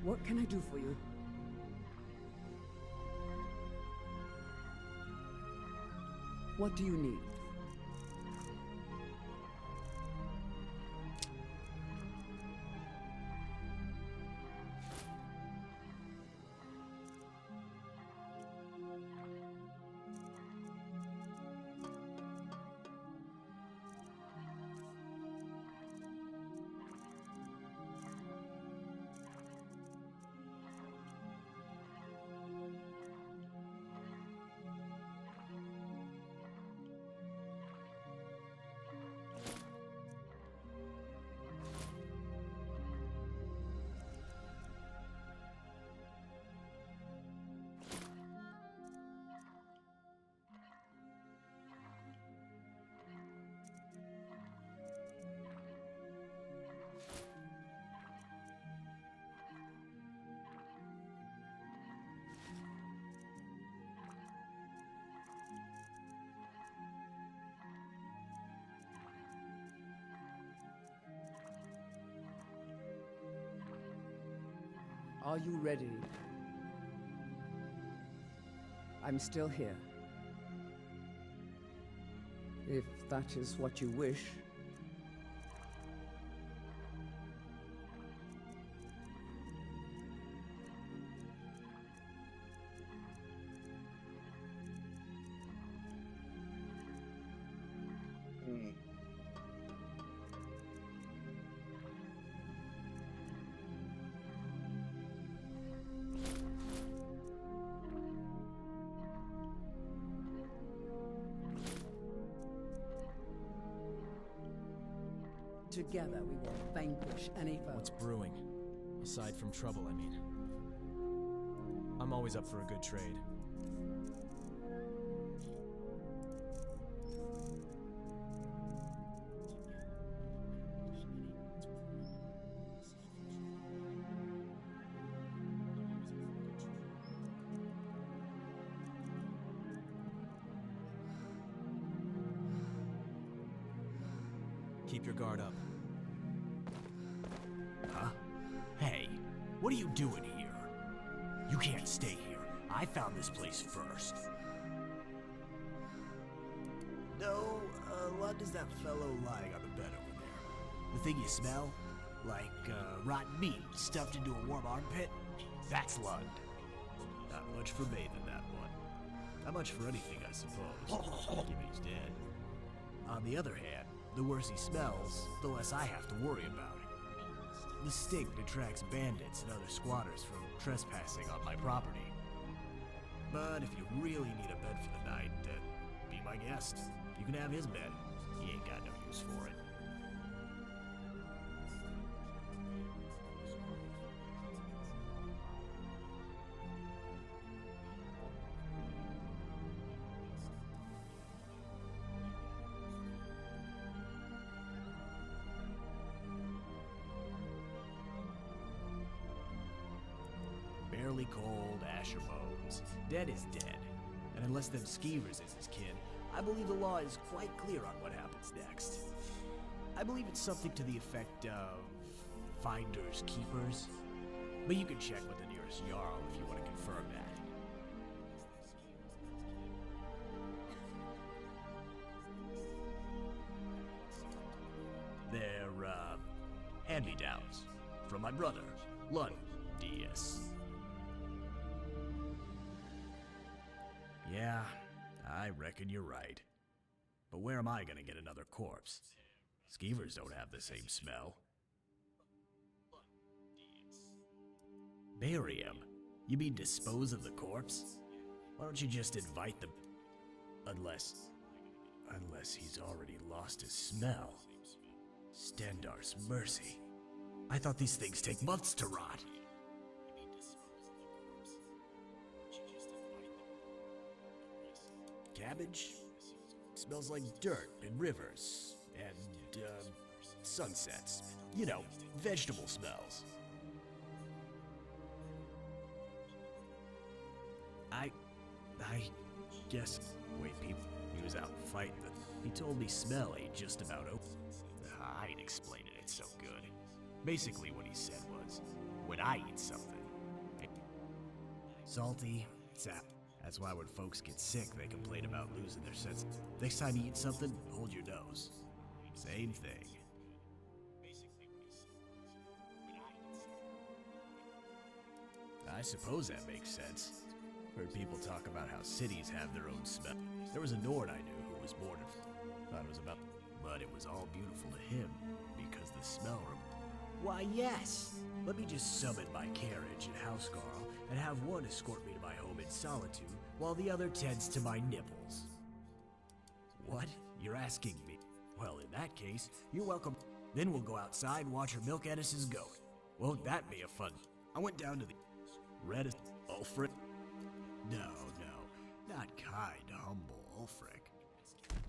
What can I do for you? What do you need? Are you ready? I'm still here. If that is what you wish. Together we will vanquish any foe. What's brewing? Aside from trouble, I mean. I'm always up for a good trade. Keep your guard up. Huh? Hey, what are you doing here? You can't stay here. I found this place first. No, Lund is that fellow lying on the bed over there. The thing you smell? Like, rotten meat stuffed into a warm armpit? That's Lund. Not much for bathing that one. Not much for anything, I suppose. Given he's dead. On the other hand, the worse he smells, the less I have to worry about it. The stink detracts bandits and other squatters from trespassing on my property. But if you really need a bed for the night, then be my guest. You can have his bed. He ain't got no use for it. Barely cold, Asher bones. Dead is dead. And unless them skeevers is his kin, I believe the law is quite clear on what happens next. I believe it's something to the effect of finders keepers. But you can check with the nearest Jarl if you want to confirm that. They're, hand-me-downs. From my brother, Lund, DS. Yeah, I reckon you're right. But where am I gonna get another corpse? Skeevers don't have the same smell. Bury him? You mean dispose of the corpse? Why don't you just invite them? Unless he's already lost his smell. Stendar's mercy. I thought these things take months to rot. Cabbage? Smells like dirt and rivers and, sunsets. You know, vegetable smells. I guess. Wait, people. He was out fighting. He told me smell ain't just about open. I ain't explaining it so good. Basically, what he said was, when I eat something, salty, sap. That's why when folks get sick, they complain about losing their sense. Next time you eat something, hold your nose. Same thing. I suppose that makes sense. Heard people talk about how cities have their own smell. There was a Nord I knew who was born in... Thought it was about... But it was all beautiful to him, because the smell... Why, yes! Let me just summon my carriage and housecarl, and have one escort me to my home in solitude, while the other tends to my nipples. What? You're asking me? Well, in that case, you're welcome. Then we'll go outside and watch our milk eddices go. Won't that be a fun... I went down to the... Red... Ulfric? No, not kind, humble Ulfric.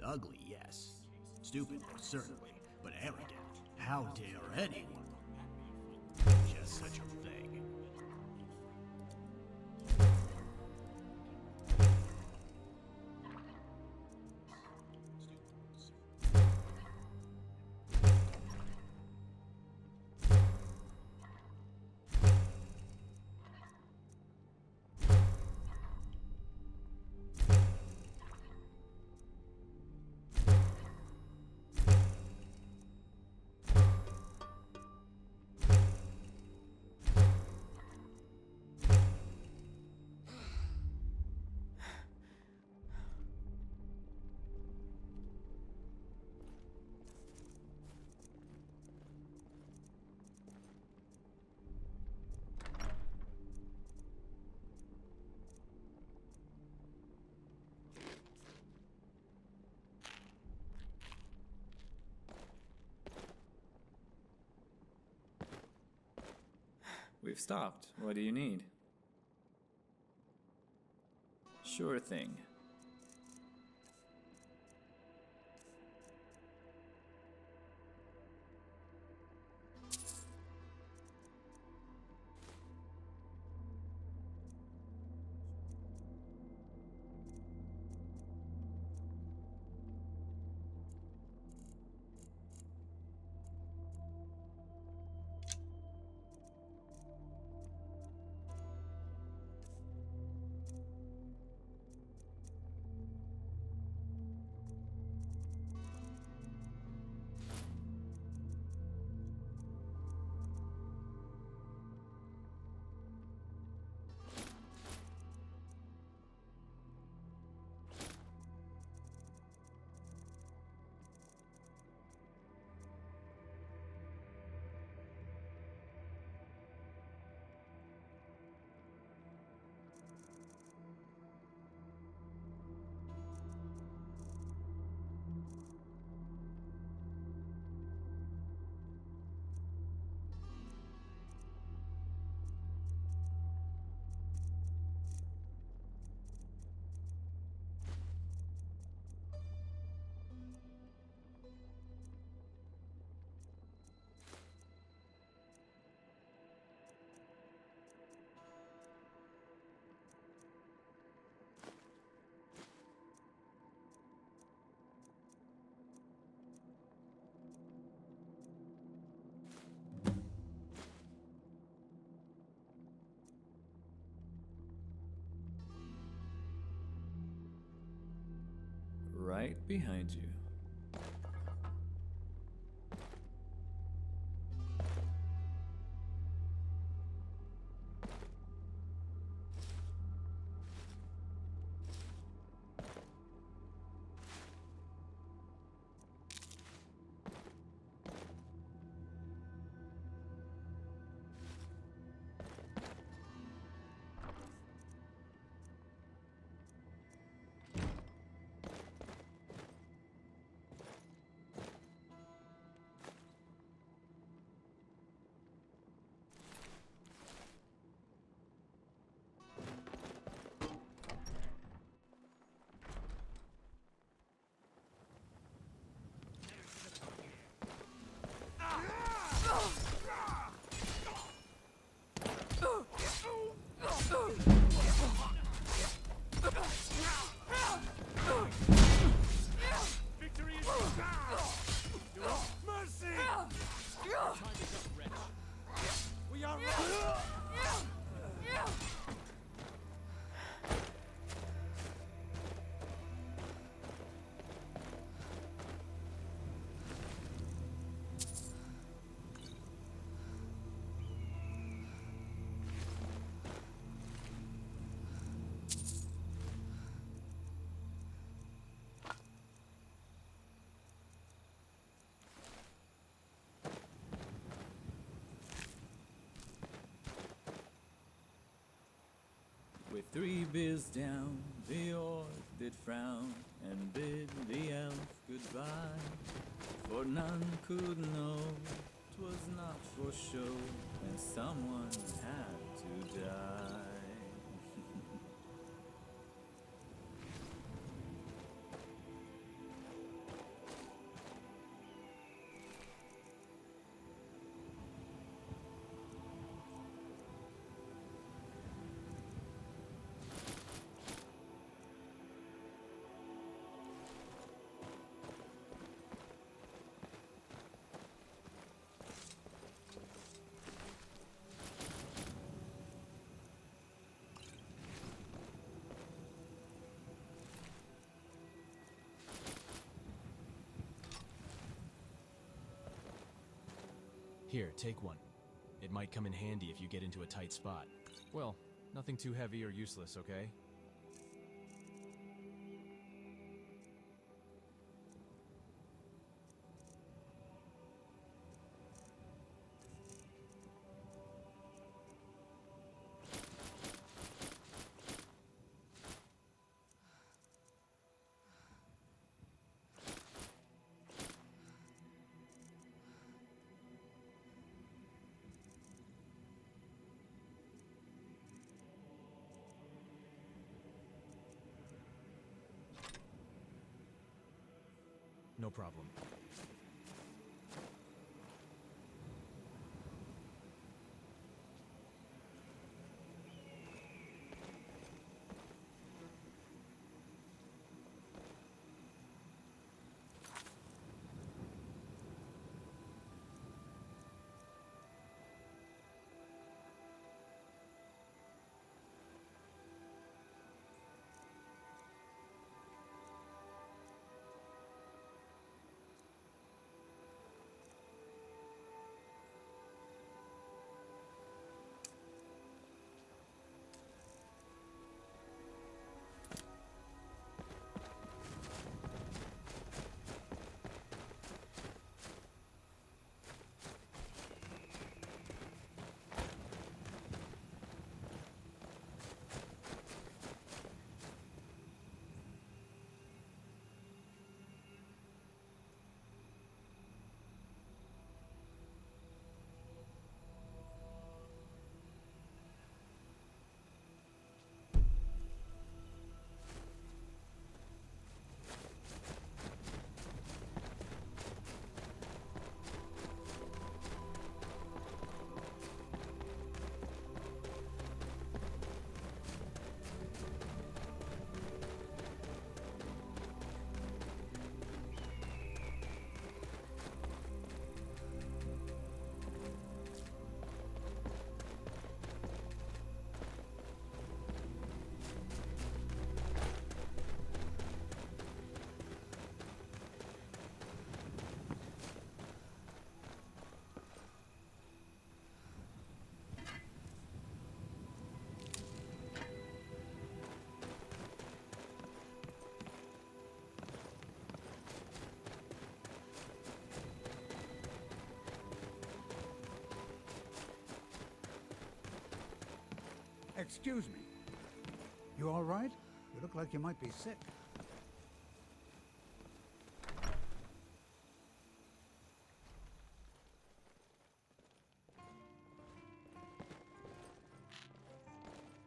Ugly, yes. Stupid, certainly, but arrogant. How dare anyone? Just such a thing. We've stopped. What do you need? Sure thing. Right behind you. Victory is you want mercy! Time is up, wretch. We are With 3 beers down, the orc did frown and bid the elf goodbye. For none could know 'twas not for show, and someone had to die. Here, take one. It might come in handy if you get into a tight spot. Well, nothing too heavy or useless, okay? No problem. Excuse me. You all right? You look like you might be sick.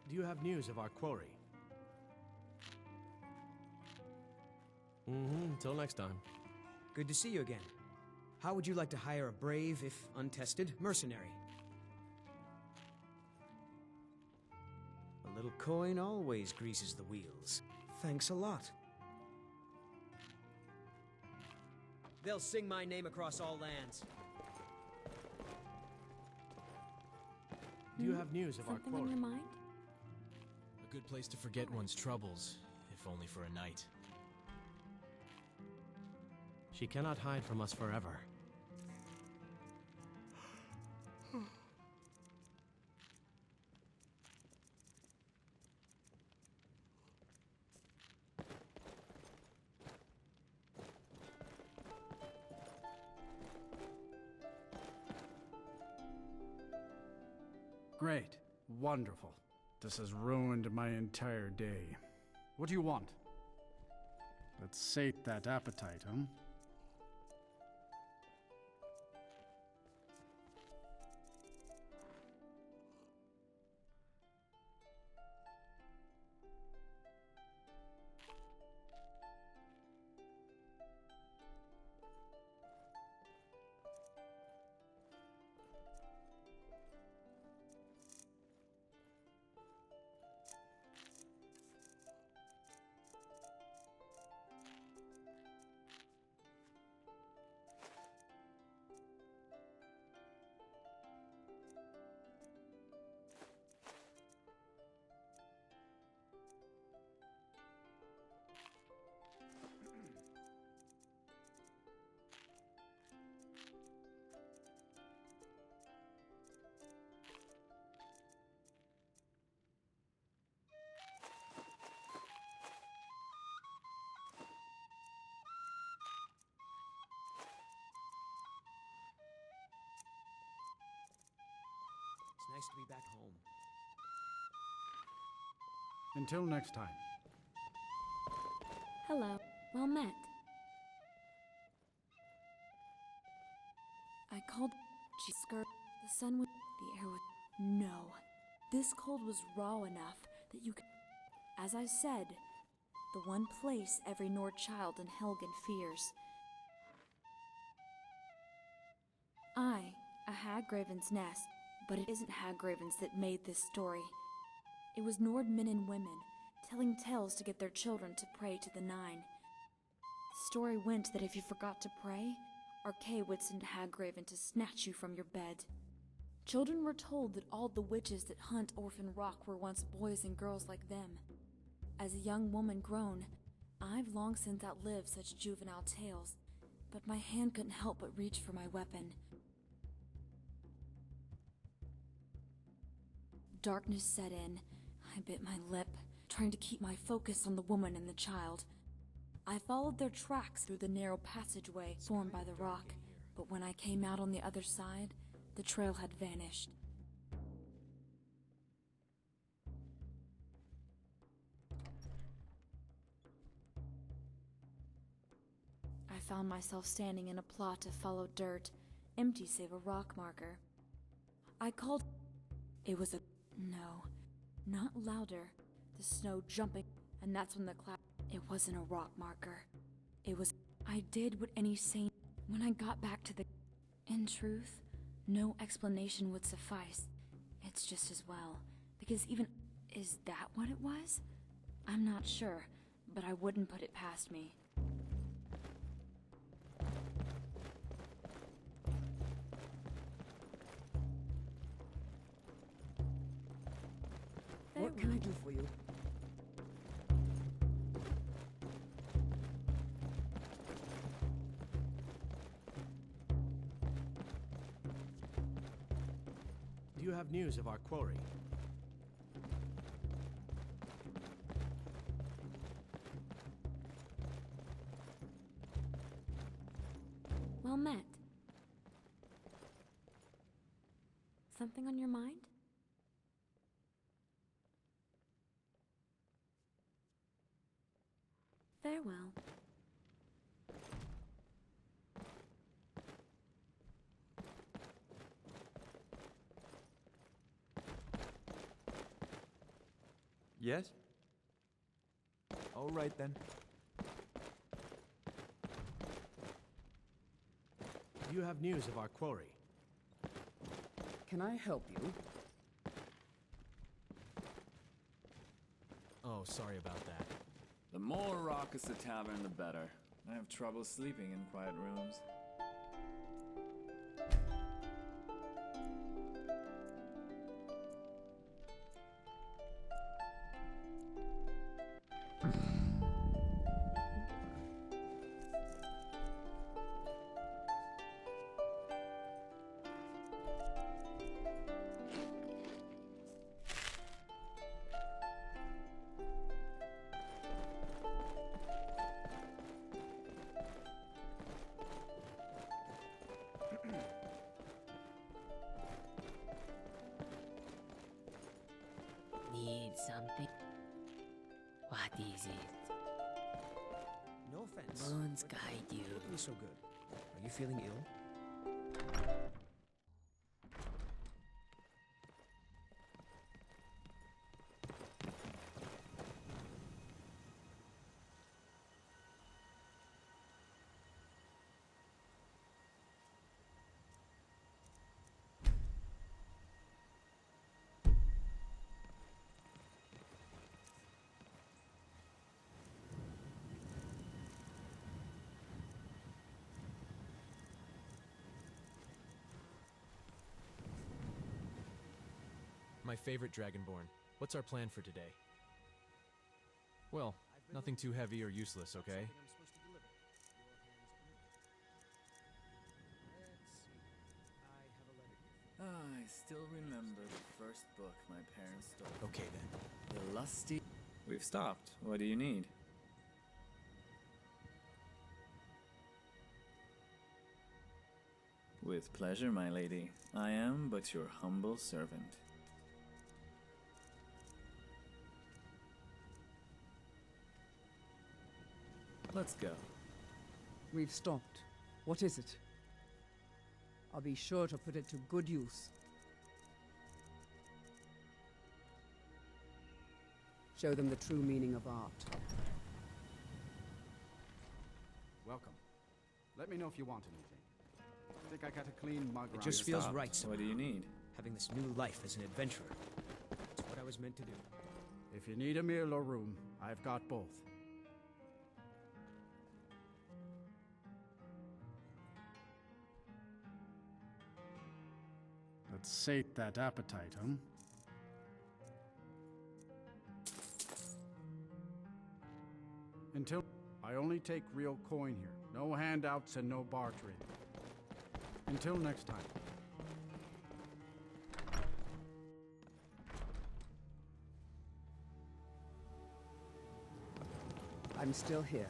Do you have news of our quarry? Until next time. Good to see you again. How would you like to hire a brave, if untested, mercenary? A little coin always greases the wheels. Thanks a lot. They'll sing my name across all lands. Do you have news of our Something quarry? on your mind? A good place to forget one's troubles, if only for a night. She cannot hide from us forever. Great. Wonderful. This has ruined my entire day. What do you want? Let's sate that appetite, huh? It's nice to be back home. Until next time. Hello. Well met. I called Skirt. The sun was... The air was... No. This cold was raw enough that you could... As I said, the one place every Nord child in Helgen fears. A Hagraven's nest, but it isn't Hagravens that made this story. It was Nord men and women, telling tales to get their children to pray to the Nine. The story went that if you forgot to pray, Arkay would send Hagraven to snatch you from your bed. Children were told that all the witches that hunt Orphan Rock were once boys and girls like them. As a young woman grown, I've long since outlived such juvenile tales, but my hand couldn't help but reach for my weapon. Darkness set in. I bit my lip, trying to keep my focus on the woman and the child. I followed their tracks through the narrow passageway formed by the rock, but when I came out on the other side, the trail had vanished. I found myself standing in a plot of followed dirt, empty save a rock marker. I called. It was a. No, not louder. The snow jumping, and that's when the cloud. It wasn't a rock marker. It was. I did what any sane. When I got back to the. In truth, no explanation would suffice. It's just as well, because even. Is that what it was? I'm not sure, but I wouldn't put it past me. What can I do for you? Do you have news of our quarry? Well met. Something on your mind? Farewell. Yes? All right then. Do you have news of our quarry? Can I help you? Oh, sorry about that. The more raucous the tavern, the better. I have trouble sleeping in quiet rooms. Need something? What is it? No offense. Moons guide you. Looking so good. Are you feeling ill? My favorite Dragonborn. What's our plan for today? Well, nothing too heavy or useless, okay? I still remember the first book my parents stole. Okay then. The Lusty... We've stopped. What do you need? With pleasure, my lady. I am but your humble servant. Let's go. We've stopped. What is it? I'll be sure to put it to good use. Show them the true meaning of art. Welcome. Let me know if you want anything. Think I got a clean mug It around just here. feels Stop. right. What do you need? Having this new life as an adventurer. It's what I was meant to do. If you need a meal or room, I've got both. Let's sate that appetite, huh? Until I only take real coin here. No handouts and no bartering. Until next time. I'm still here.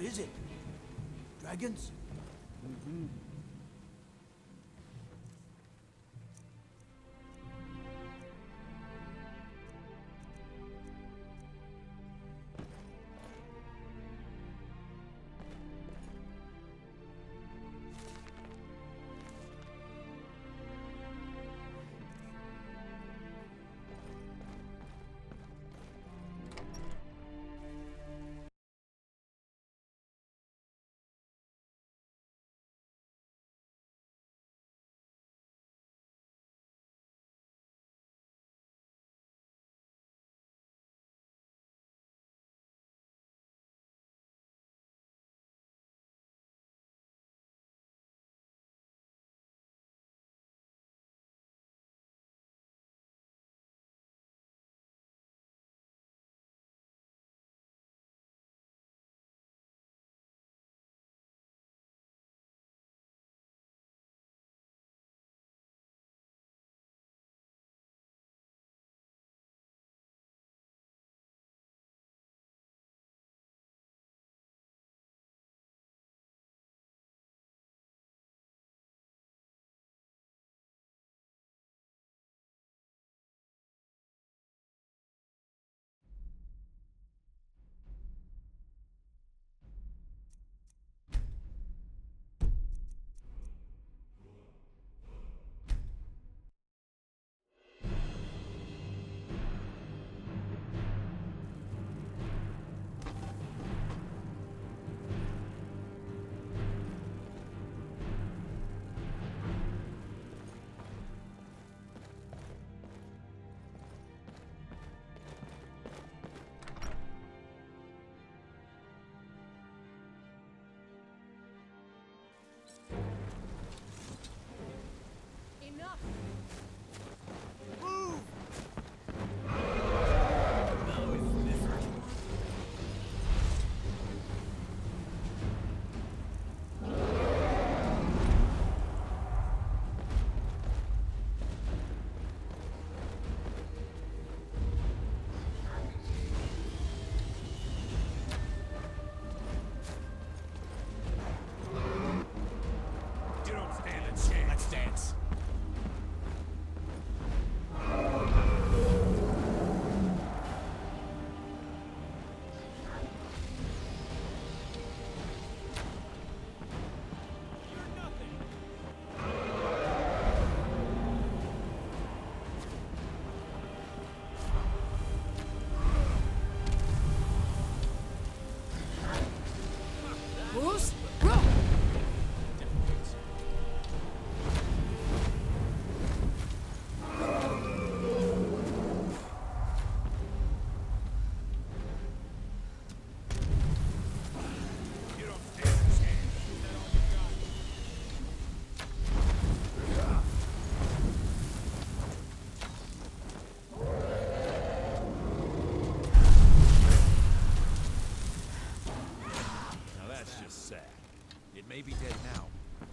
What is it? Dragons?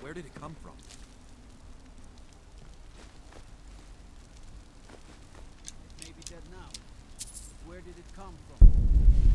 Where did it come from? It may be dead now. Where did it come from?